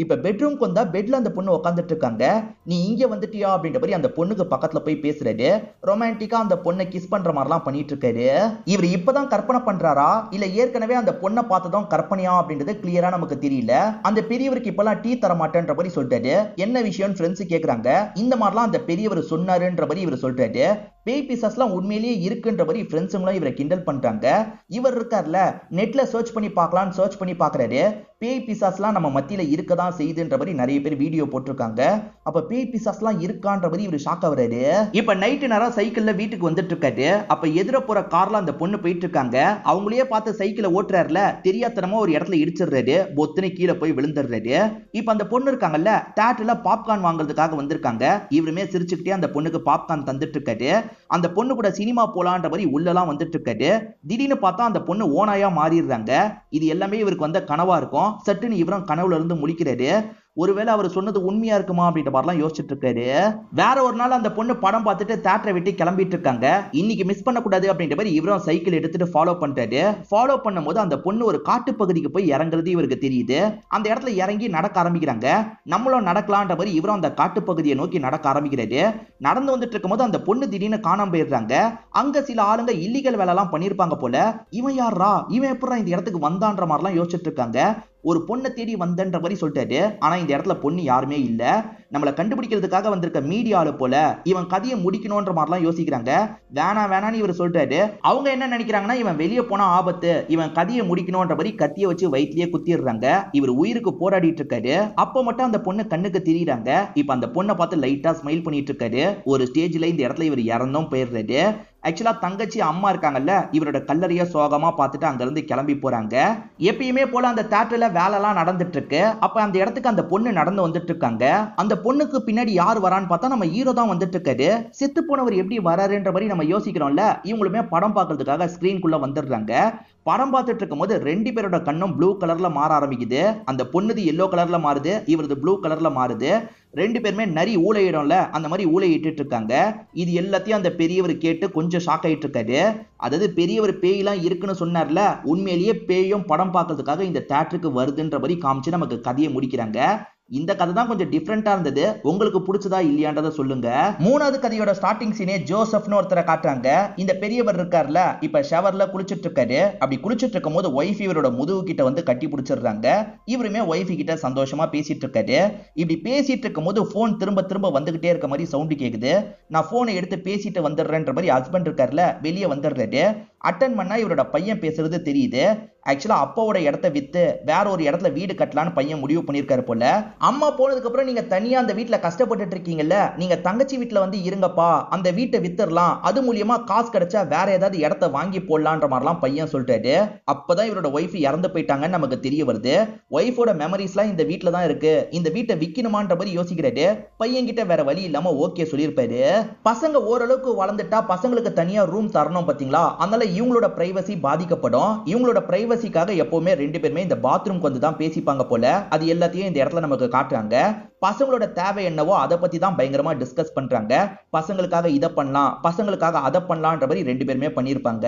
[SPEAKER 1] இப்ப பெட்ரூம்க்கு வந்தா பெட்ல அந்த பொண்ணு உட்காந்துட்டு இருக்காங்க. நீ இங்க வந்துட்டியா அப்படின்ற மாதிரி அந்த பொண்ணுக்கு பக்கத்துல போய் பேசுறாரு. ரொமான்டிக்கா அந்த பொண்ணை கிஸ் பண்ற மாதிரிலாம் பண்ணிட்டு இருக்காரு. இவர் இப்பதான் கற்பனை பண்றாரா இல்ல ஏற்கனவே அந்த பொண்ணை பார்த்ததும் கற்பனையா அப்படின்றது கிளியரா நமக்கு தெரியல. அந்த பெரியவருக்கு இப்பெல்லாம் டீ தர மாட்டேன்ற மாதிரி சொல்லிட்டாரு. என்ன விஷயம்னு ஃப்ரெண்ட்ஸ் கேக்குறாங்க. இந்த மாதிரிலாம் அந்த பெரியவர் சொன்னாருன்ற மாதிரி இவர் சொல்றாரு. பேய் பிசாஸ்லாம் உண்மையிலேயே இருக்குன்ற மாதிரி ஃப்ரெண்ட்ஸுங்களும் இவரை கிண்டல் பண்றாங்க. இவர் இருக்கார்ல, நெட்ல சர்ச் பண்ணி பார்க்கலாம்னு சர்ச் பண்ணி பாக்குறாரு. பேய் பிசாஸ்லாம் நம்ம மத்தியில இருக்கதான் செய்யுதுன்ற மாதிரி நிறைய பேர் வீடியோ போட்டிருக்காங்க. அப்ப பேய் பிசாஸ்லாம் இருக்கான்ற மாதிரி இவர் ஷாக் ஆகுறாரு. இப்ப நைட்டு நேரம் சைக்கிள்ல வீட்டுக்கு வந்துட்டு இருக்காரு. அப்ப எதிர போற கார்ல அந்த பொண்ணு போயிட்டு இருக்காங்க. அவங்களையே பார்த்து சைக்கிளை ஓட்டுறாருல, தெரியாதனமா ஒரு இடத்துல இடிச்சிடுறாரு. பொத்துன்னு கீழே போய் விழுந்துடுறாரு. இப்ப அந்த பொண்ணு இருக்காங்கல்ல, தியேட்டர்ல பாப்கார்ன் வாங்குறதுக்காக வந்திருக்காங்க. இவருமே சிரிச்சுக்கிட்டே அந்த பொண்ணுக்கு பாப்கார்ன் தந்துட்டு இருக்காரு. அந்த பொண்ணு கூட சினிமா போலான்ற மாதிரி உள்ளலாம் வந்துட்டு இருக்காரு. திடீர்னு பார்த்தா அந்த பொண்ணு ஓனாயா மாறிடுறாங்க. இது எல்லாமே இவருக்கு வந்த கனவா இருக்கும். சட்டுன்னு இவரும் கனவுல இருந்து முழிக்கிறாரு. ஒருவேளை அவர் சொன்னது உண்மையா இருக்குமா அப்படின்ற மாதிரிலாம் யோசிச்சுட்டு இருக்காரு. வேற ஒரு நாள் அந்த பொண்ணு படம் பார்த்துட்டு தியேட்டரை விட்டு கிளம்பிட்டு இருக்காங்க. இன்னைக்கு மிஸ் பண்ணக்கூடாது அப்படின்ற மாதிரி இவரும் சைக்கிள் எடுத்துட்டு ஃபாலோ பண்றாரு. ஃபாலோ பண்ணும்போது அந்த பொண்ணு ஒரு காட்டு பகுதிக்கு போய் இறங்குறது இவருக்கு தெரியுது. அந்த இடத்துல இறங்கி நடக்க ஆரம்பிக்கிறாங்க. நம்மளும் நடக்கலான்ற மாதிரி இவரும் அந்த காட்டு பகுதியை நோக்கி நடக்க ஆரம்பிக்கிறாரு. நடந்து வந்துட்டு இருக்கும்போது அந்த பொண்ணு திடீர்னு காணாம போயிடுறாங்க. அங்க சில ஆளுங்க இல்லீகல் வேலை எல்லாம் பண்ணிருப்பாங்க போல. இவன் யாரா, இவன் எப்படா இந்த இடத்துக்கு வந்தான்ற மாதிரிலாம் யோசிச்சுட்டு இருக்காங்க. ஒரு பொண்ணை தேடி வந்தன்ற மாதிரி சொல்லிட்டாரு. ஆனா இந்த இடத்துல பொண்ணு யாருமே இல்ல. நம்மளை கண்டுபிடிக்கிறதுக்காக வந்திருக்க மீடியால போல. இவன் கதையை முடிக்கணும்ன்ற மாதிரிலாம் யோசிக்கிறாங்க. வேணான்னு இவர் சொல்றாரு. அவங்க என்ன நினைக்கிறாங்கன்னா, இவன் வெளியே போனா ஆபத்து, இவன் கதையை முடிக்கணும்ன்ற மாதிரி கத்தியை வச்சு வயிற்றிலேயே குத்திடுறாங்க. இவர் உயிருக்கு போராடிட்டு இருக்காரு. அப்ப மட்டும் அந்த பொண்ணு கண்ணுக்கு தெரியுறாங்க. இப்ப அந்த பொண்ணை பார்த்து லைட்டா ஸ்மைல் பண்ணிட்டு இருக்காரு. ஒரு ஸ்டேஜ்ல இந்த இடத்துல இவர் இறந்தும் போயிடுறாரு. ஆக்சுவலா தங்கச்சி அம்மா இருக்காங்கல்ல, இவரோட கல்லறைய சோகமா பார்த்துட்டு அங்க இருந்து கிளம்பி போறாங்க. எப்பயுமே போல அந்த தியேட்டர்ல வேலை எல்லாம் நடந்துட்டு இருக்கு. அப்ப அந்த இடத்துக்கு அந்த பொண்ணு நடந்து வந்துட்டு இருக்காங்க. அந்த பொண்ணுக்கு பின்னாடி யார் வரான்னு பார்த்தா நம்ம ஹீரோ தான் வந்துட்டு இருக்காரு. செத்து போனவர் எப்படி வராருன்ற மாதிரி நம்ம யோசிக்கிறோம்ல. இவங்களுமே படம் பார்க்கறதுக்காக ஸ்கிரீனுக்குள்ள வந்துடுறாங்க. படம் பார்த்துட்டு இருக்கும்போது ரெண்டு பேரோட கண்ணும் ப்ளூ கலர்ல மாற ஆரம்பிக்குது. அந்த பொண்ணுது எல்லோ கலர்ல மாறுது, இவரது ப்ளூ கலர்ல மாறுது. ரெண்டு பேருமே நரி ஊளையிடும்ல, அந்த மாதிரி ஊளையிட்டு இருக்காங்க. இது எல்லாத்தையும் அந்த பெரியவர் கேட்டு கொஞ்சம் ஷாக் ஆயிட்டு இருக்காரு. அதாவது பெரியவர் பேயெல்லாம் இருக்குன்னு சொன்னார்ல, உண்மையிலேயே பேயும் படம் பார்க்கறதுக்காக இந்த தியேட்டருக்கு வருதுன்ற மாதிரி காமிச்சு நமக்கு கதையை முடிக்கிறாங்க. இந்த கதை தான் கொஞ்சம் டிஃபரெண்டா இருந்தது. உங்களுக்கு பிடிச்சதா இல்லையான்றத சொல்லுங்க. மூணாவது கதையோட ஸ்டார்டிங் சீனே ஜோசப்னு ஒருத்தரை காட்டுறாங்க. இந்த பெரியவர் இருக்கார்ல, இப்ப ஷவர்ல குளிச்சிட்டு இருக்காரு. அப்படி குளிச்சிட்டு இருக்கும் போது ஒய்ஃப் இவரோட முதுகு கிட்ட வந்து கட்டி பிடிச்சிடுறாங்க. இவருமே ஒய்ஃப் கிட்ட சந்தோஷமா பேசிட்டு இருக்காரு. இப்படி பேசிட்டு இருக்கும் போது போன் திரும்ப திரும்ப வந்துகிட்டே இருக்க மாதிரி சவுண்ட் கேக்குது. நான் போனை எடுத்து பேசிட்டு வந்துடுறேன்ற மாதிரி ஹஸ்பண்ட் இருக்கார்ல வெளியே வந்துடுறாரு. அட்டன் பண்ணா இவரோட பையன் பேசுறது தெரியுது. ஆக்சுவலா அப்பாவோட இடத்த வித்து வேற ஒரு இடத்துல வீடு கட்டலான்னு பையன் முடிவு பண்ணிருக்காரு போல. அம்மா போனதுக்கு அப்புறம் நீங்க தனியா அந்த வீட்டுல கஷ்டப்பட்டுட்டு இருக்கீங்கல்ல, நீங்க தங்கச்சி வீட்டுல வந்து இருங்கப்பா, அந்த வீட்டை வித்துடலாம், அது மூலியமா காசு கிடைச்சா வேற ஏதாவது இடத்த வாங்கி போடலான்ற மாதிரிலாம் பையன் சொல்லிட்டாரு. அப்பதான் இவரோட ஒய்ஃப் இறந்து போயிட்டாங்கன்னு நமக்கு தெரிய வருது. ஒய்ஃபோட மெமரிஸ்லாம் இந்த வீட்டுல தான் இருக்கு, இந்த வீட்டை விக்கணுமான்ற மாதிரி யோசிக்கிறாரு. பையன் கிட்ட வேற வழி இல்லாம ஓகே சொல்லியிருப்பாரு. பசங்க ஓரளவுக்கு வளர்ந்துட்டா பசங்களுக்கு தனியா ரூம் தரணும் பாத்தீங்களா, அதனால இவங்களோட பிரைவசி பாதிக்கப்படும். இவங்களோட பிரைவசிக்காக எப்பவுமே ரெண்டு பேருமே இந்த பாத்ரூம்க்கு வந்து தான் பேசிப்பாங்க போல. அது எல்லாத்தையும் இந்த இடத்துல நமக்கு காட்டுறாங்க. பசங்களோட தேவை என்னவோ அதை பத்தி தான் பயங்கரமா டிஸ்கஸ் பண்றாங்க. பசங்களுக்காக இதை பண்ணலாம், பசங்களுக்காக அதை பண்ணலான்ற மாதிரி ரெண்டு பேருமே பண்ணிருப்பாங்க.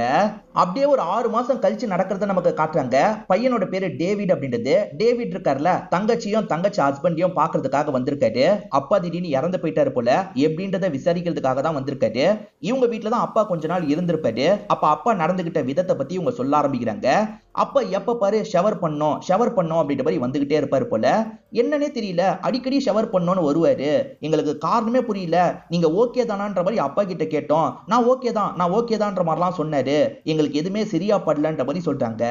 [SPEAKER 1] அப்படியே ஒரு 6 மாசம் கழிச்சு நடக்கிறத நமக்கு காட்டுறாங்க. பையனோட பேரு டேவிட் அப்படின்றது. டேவிட் இருக்கார்ல, தங்கச்சியும் தங்கச்சி ஹஸ்பண்டையும் பாக்குறதுக்காக வந்திருக்காரு. அப்பா திடீர்னு இறந்து போயிட்டாரு போல, எப்படின்றத விசாரிக்கிறதுக்காக தான் வந்திருக்காரு. இவங்க வீட்டுல தான் அப்பா கொஞ்ச நாள் இருந்திருப்பாரு. அப்ப அப்பா நடந்துகிட்ட விதத்தை பத்தி இவங்க சொல்ல ஆரம்பிக்கிறாங்க. அப்ப எப்ப பாரு ஷவர் பண்ணோம் அப்படின்ற மாதிரி வந்துகிட்டே இருப்பாரு போல. என்னன்னே தெரியல, அடிக்கடி ஷவர் பண்ணோன்னு வருவாரு. எங்களுக்கு காரணமே புரியல, நீங்க ஓகே தானான்ற மாதிரி அப்பா கிட்ட கேட்டோம். நான் ஓகே தான்ற மாதிரிலாம் சொன்னாரு. எங்களுக்கு எதுவுமே சரியா படலன்ற மாதிரி சொல்றாங்க.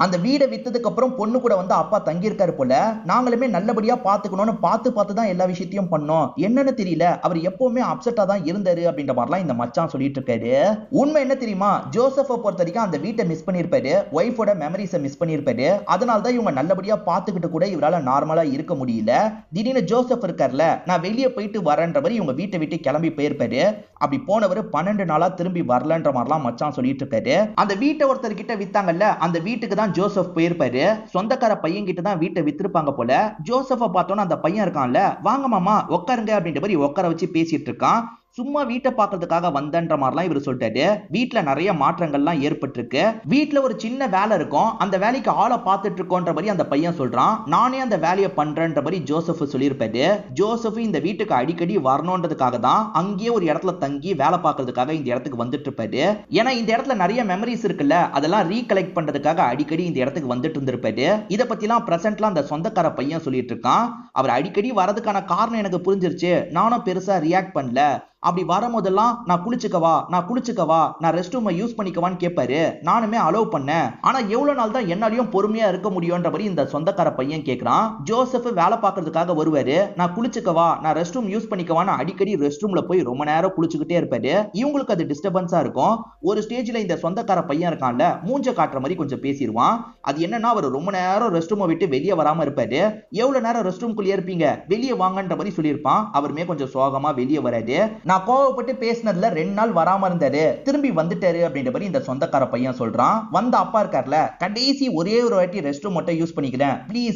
[SPEAKER 1] அந்த வீடை வித்ததுக்கு அப்புறம் பொண்ணு கூட வந்து அப்பா தங்கி இருக்காரு போல. நாங்களுமே நல்லபடியா பாத்துக்கணும்னு பார்த்து தான் எல்லா விஷயத்தையும் பண்ணோம். என்னன்னு தெரியல, அவர் எப்பவுமே அப்செட்டா தான் இருந்தாரு அப்படின்ற மாதிரிலாம் இந்த மச்சான் சொல்லிட்டு இருக்காரு. உண்மை என்ன தெரியுமா, ஜோசப்பை பொறுத்த வரைக்கும் அந்த வீட்டை மிஸ் பண்ணிருப்பாரு, ஒய்ஃபோட மெமரிஸை மிஸ் பண்ணிருப்பாரு. அதனால தான் இவங்க நல்லபடியா பார்த்துக்கிட்டு கூட இவரால நார்மலா இருக்க முடியல. திடீர்னு ஜோசப் இருக்கார்ல, நான் வெளியே போயிட்டு வரேன்ற மாதிரி இவங்க வீட்டை விட்டு கிளம்பி போயிருப்பாரு. அப்படி போனவர் 12 நாளா திரும்பி வரலன்ற மாதிரிலாம் மச்சான் சொல்லிட்டு இருக்காரு. அந்த வீட்டை ஒருத்தர் கிட்ட வித்தாங்கல்ல, அந்த வீட்டுக்கு தான் ஜோசப் போயிருப்பாரு. சொந்தக்கார பையன் கிட்ட தான் வீட்டை வித்திருப்பாங்க போல. ஜோசப்பை பார்த்தோன்னா அந்த பையன் இருக்கான்ல, வாங்க மாமா உட்காருங்க அப்படின்ற மாதிரி உட்கார வச்சு பேசிட்டு இருக்கான். சும்மா வீட்டை பார்க்கறதுக்காக வந்தன்ற மாதிரிலாம் இவர் சொல்லிட்டாரு. வீட்டுல நிறைய மாற்றங்கள்லாம் ஏற்பட்டிருக்கு. வீட்டுல ஒரு சின்ன வேலை இருக்கும், அந்த வேலைக்கு ஆளை பார்த்துட்டு இருக்கோன்ற மாதிரி அந்த பையன் சொல்றான். நானே அந்த வேலையை பண்றேன்ற மாதிரி ஜோசப் சொல்லியிருப்பாரு. ஜோசப் இந்த வீட்டுக்கு அடிக்கடி வரணுன்றதுக்காக தான் அங்கேயே ஒரு இடத்துல தங்கி வேலை பார்க்கறதுக்காக இந்த இடத்துக்கு வந்துட்டு இருப்பாரு. ஏன்னா இந்த இடத்துல நிறைய மெமரிஸ் இருக்குல்ல, அதெல்லாம் ரீகலெக்ட் பண்றதுக்காக அடிக்கடி இந்த இடத்துக்கு வந்துட்டு இருந்திருப்பாரு. இதை பத்திலாம் பிரசன்ட்லாம் அந்த சொந்தக்கார பையன் சொல்லிட்டு இருக்கான். அவர் அடிக்கடி வரதுக்கான காரணம் எனக்கு புரிஞ்சிருச்சு, நானும் பெருசா ரியாக்ட் பண்ணல. அப்படி வரும்போதெல்லாம் நான் குளிச்சுக்கவா, நான் ரெஸ்ட் ரூமை யூஸ் பண்ணிக்கவான்னு கேட்பாரு. நானுமே அலோவ் பண்ணேன். ஆனா எவ்வளவு நாள் தான் என்னாலையும் பொறுமையா இருக்க முடியும்ன்ற மாதிரி இந்த சொந்தக்கார பையன் கேட்கிறான். ஜோசப் வேலை பார்க்கறதுக்காக வருவாரு. நான் குளிச்சுக்கவா, நான் ரெஸ்ட் ரூம் யூஸ் பண்ணிக்கவான்னு அடிக்கடி ரெஸ்ட் ரூம்ல போய் ரொம்ப நேரம் குளிச்சுக்கிட்டே இருப்பாரு. இவங்களுக்கு அது டிஸ்டர்பன்ஸா இருக்கும். ஒரு ஸ்டேஜ்ல இந்த சொந்தக்கார பையன் இருக்கான்ல, மூஞ்ச காட்டுற மாதிரி கொஞ்சம் பேசிடுவான். அது என்னன்னா, அவர் ரொம்ப நேரம் ரெஸ்ட் ரூமை விட்டு வெளியே வராம இருப்பாரு. எவ்வளவு நேரம் ரெஸ்ட் ரூம்குள்ளே இருப்பீங்க, வெளியே வாங்கன்ற மாதிரி சொல்லியிருப்பான். அவருமே கொஞ்சம் சோகமா வெளியே வராது. நான் கோவப்பட்டு பேசினதுல 2 நாள் வராம இருந்தாரு, திரும்பி வந்துட்டாரு அப்படின்ற மாதிரி இந்த சொந்தக்கார பையன் சொல்றான். வந்த அப்பா இருக்கார்ல, கடைசி ஒரே ஒரு வாட்டி ரெஸ்ட் ரூம் மட்டும் யூஸ் பண்ணிக்கிறேன்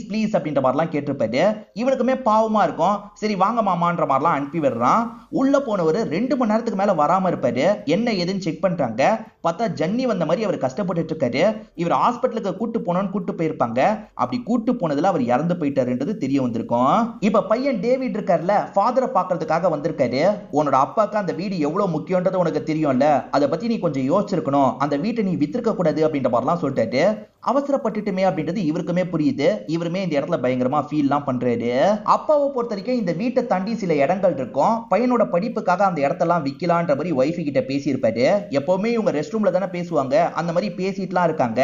[SPEAKER 1] ப்ளீஸ் அப்படின்ற மாதிரிலாம் கேட்டிருப்பாரு. இவனுக்குமே பாவமா இருக்கும். சரி வாங்க மாமான்ற மாதிரிலாம் அனுப்பி விடுறான். உள்ள போனவர் 2 மணி நேரத்துக்கு மேல வராம இருப்பாரு. என்ன ஏதுன்னு செக் பண்றாங்க. பார்த்தா ஜன்னி வந்த மாதிரி அவர் கஷ்டப்பட்டு இருக்காரு. இவர் ஹாஸ்பிட்டலுக்கு கூட்டு போனோன்னு கூட்டு போயிருப்பாங்க. அப்படி கூட்டு போனதுல அவர் இறந்து போயிட்டாருன்றது தெரிய வந்திருக்கும். இப்ப பையன் டேவிட் இருக்கார்ல, ஃபாதரை பாக்குறதுக்காக வந்திருக்காரு. உன்னோட அப்பாக்கு அந்த வீடு எவ்வளவு முக்கியம்ன்றது உனக்கு தெரியும்ல, அதை பத்தி நீ கொஞ்சம் யோசிச்சிருக்கணும், அந்த வீட்டை நீ வித்திருக்க கூடாது அப்படின்ற மாதிரிலாம் சொல்லிட்டாரு. அவசரப்பட்டுட்டுமே அப்படின்றது இவருக்குமே புரியுது. இவருமே இந்த இடத்துல பயங்கரமா ஃபீல்லாம் பண்றாரு. அப்பாவை பொறுத்த வரைக்கும் இந்த வீட்டை தாண்டி சில இடங்கள் இருக்கும். பையனோட படிப்புக்காக அந்த இடத்தெல்லாம் விக்கலான்ற மாதிரி ஒய்ஃபு கிட்ட பேசியிருப்பாரு. எப்பவுமே இவங்க ரெஸ்ட் ரூம்ல தானே பேசுவாங்க, அந்த மாதிரி பேசிட்டுலாம் இருக்காங்க.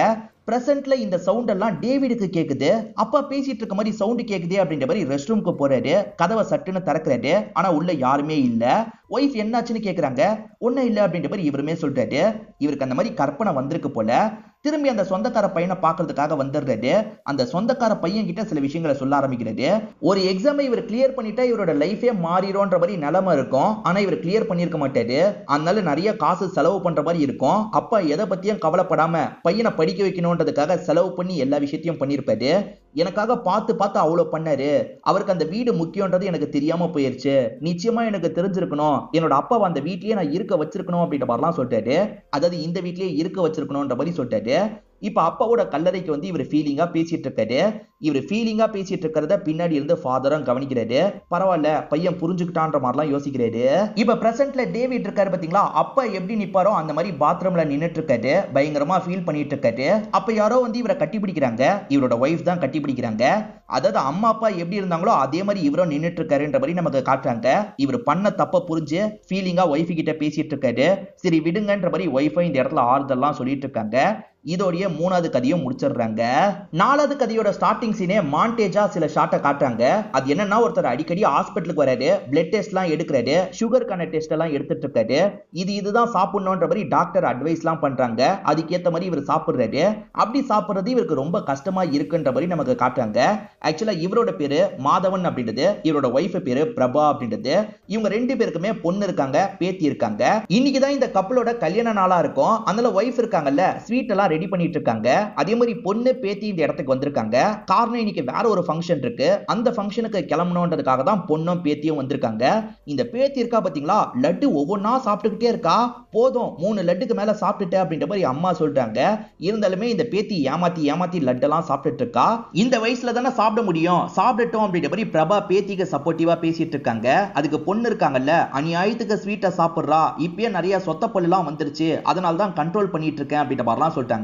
[SPEAKER 1] பிரசன்ட்ல இந்த சவுண்ட் எல்லாம் டேவிடுக்கு கேக்குது. அப்பா பேசிட்டு இருக்க மாதிரி சவுண்ட் கேக்குது அப்படின்ற மாதிரி ரெஸ்ட் ரூமுக்கு போறாரு. கதவை சட்டுன்னு திறக்கிறாரு. ஆனா உள்ள யாருமே இல்ல. ஒய்ஃப் என்னாச்சுன்னு கேக்குறாங்க. ஒன்னும் இல்ல அப்படின்ற மாதிரி இவருமே சொல்றாரு. இவருக்கு அந்த மாதிரி கற்பனை வந்திருக்கு போல. திரும்பி அந்த சொந்தக்கார பையனை பாக்குறதுக்காக வந்துடுறாரு. அந்த சொந்தக்கார பையன் கிட்ட சில விஷயங்களை சொல்ல ஆரம்பிக்கிறாரு. ஒரு எக்ஸாமை இவர் கிளியர் பண்ணிட்டா இவரோட லைஃபே மாறிடும்ன்ற மாதிரி நிலைமை இருக்கும். ஆனா இவர் கிளியர் பண்ணிருக்க மாட்டாரு. அதனால நிறைய காசு செலவு பண்ற மாதிரி இருக்கும். அப்பா எதை பத்தியும் கவலைப்படாம பையனை படிக்க வைக்கணும்ன்றதுக்காக செலவு பண்ணி எல்லா விஷயத்தையும் பண்ணிருப்பாரு. எனக்காக பார்த்து பார்த்து அவ்வளவு பண்ணாரு. அவருக்கு அந்த வீடு முக்கியம்ன்றது எனக்கு தெரியாம போயிருச்சு. நிச்சயமா எனக்கு தெரிஞ்சிருக்கணும், என்னோட அப்பாவை அந்த வீட்லயே நான் இருக்க வச்சிருக்கணும் அப்படின்ற மாதிரிலாம் சொல்லிட்டாரு. அதாவது இந்த வீட்லயே இருக்க வச்சிருக்கணும்ன்ற மாதிரி சொல்லிட்டாரு. இப்ப அப்பாவோட கல்லறைக்கு வந்து இவர் ஃபீலிங்கா பேசிட்டு இருக்காரு. இவர் ஃபீலிங்கா பேசிட்டு இருக்கிறத பின்னாடி இருந்து ஃபாதரும் கவனிக்கிறாரு. பரவாயில்ல, பையன் புரிஞ்சுக்கிட்டான்ற மாதிரிலாம் யோசிக்கிறாரு. இப்ப பிரசன்ட்ல டேவிட் இருக்காரு பாத்தீங்களா, அப்பா எப்படி நிப்பாரோ அந்த மாதிரி பாத்ரூம்ல நின்னுட்டு இருக்காரு. பயங்கரமா ஃபீல் பண்ணிட்டு இருக்காரு. அப்ப யாரோ வந்து இவரை கட்டி பிடிக்கிறாங்க. இவரோட ஒய்ஃப் தான் கட்டி பிடிக்கிறாங்க. அதாவது அம்மா அப்பா எப்படி இருந்தாங்களோ அதே மாதிரி இவரும் நின்னுட்டு இருக்காருன்ற மாதிரி நமக்கு காட்டுறாங்க. இவர் பண்ண தப்ப புரிஞ்சு ஃபீலிங்கா ஒய்ஃப் கிட்ட பேசிட்டு இருக்காரு. சரி விடுங்கன்ற மாதிரி ஒய்ஃபை இந்த இடத்துல ஆறுதல்லாம் சொல்லிட்டு இருக்காங்க. இதோடைய மூணாவது கதையும் முடிச்சிடுறாங்க. நாலாவது கதையோட ஸ்டார்டிங் சீனே மாண்டேஜா சில ஷாட்டை காட்டுறாங்க. அது என்னன்னா, ஒருத்தர் அடிக்கடி ஹாஸ்பிட்டலுக்கு வராரு, பிளட் டெஸ்ட் எல்லாம் எடுக்கிறாரு, சுகருக்கான டெஸ்ட் எல்லாம் எடுத்துட்டு இருக்காரு. இதுதான் சாப்பிடணும்ன்ற மாதிரி டாக்டர் அட்வைஸ் எல்லாம் பண்றாங்க. அதுக்கேற்ற மாதிரி இவர் சாப்பிடுறாரு. அப்படி சாப்பிடுறது இவருக்கு ரொம்ப கஷ்டமா இருக்குன்ற மாதிரி நமக்கு காட்டுறாங்க. ஆக்சுவலா இவரோட பேரு மாதவன் அப்படின்றது, இவரோட ஒய்ஃப் பேரு பிரபா அப்படின்றது. இவங்க ரெண்டு பேருக்குமே பொண்ணு இருக்காங்க, பேத்தி இருக்காங்க. இன்னைக்குதான் இந்த கப்பலோட கல்யாண நாளா இருக்கும். அதனால ஒய்ஃப் இருக்காங்கல்ல, ஸ்வீட் எல்லாம் ரெடி பண்ணிட்டு இருக்காங்க. அதே மாதிரி பொண்ணு பேத்தி இந்த இடத்துக்கு வந்திருக்காங்க. காரணம் இன்னைக்கு வேற ஒரு ஃபங்க்ஷன் இருக்கு. அந்த ஃபங்க்ஷனுக்கு கிளம்பணும்ன்றதுக்காக தான் பொண்ணும் பேத்தியும் வந்திருக்காங்க. இந்த பேத்தி இருக்கா பாத்தீங்களா, லட்டு ஒவ்வொன்னா சாப்பிட்டுக்கிட்டே இருக்கா. போதும் 3 லட்டுக்கு மேல சாப்பிட்டுட்டேன் அப்படின்ற மாதிரி அம்மா சொல்றாங்க. இருந்தாலுமே இந்த பேத்தி ஏமாத்தி லட்டெல்லாம் சாப்பிட்டுட்டு இருக்கா. இந்த வயசுல தானே சாப்பிட முடியும், சாப்பிடட்டும் அப்படின்ற மாதிரி பிரபா பேத்திக்கு சப்போர்ட்டிவா பேசிட்டு இருக்காங்க. அதுக்கு பொண்ணு இருக்காங்கல்ல, அநியாயத்துக்கு ஸ்வீட்டை சாப்பிடுறா, இப்பயே நிறைய சொத்த பல்லாம் வந்துருச்சு, அதனால தான் கண்ட்ரோல் பண்ணிட்டு இருக்கேன் அப்படின்ற மாதிரிலாம் சொல்லிட்டாங்க.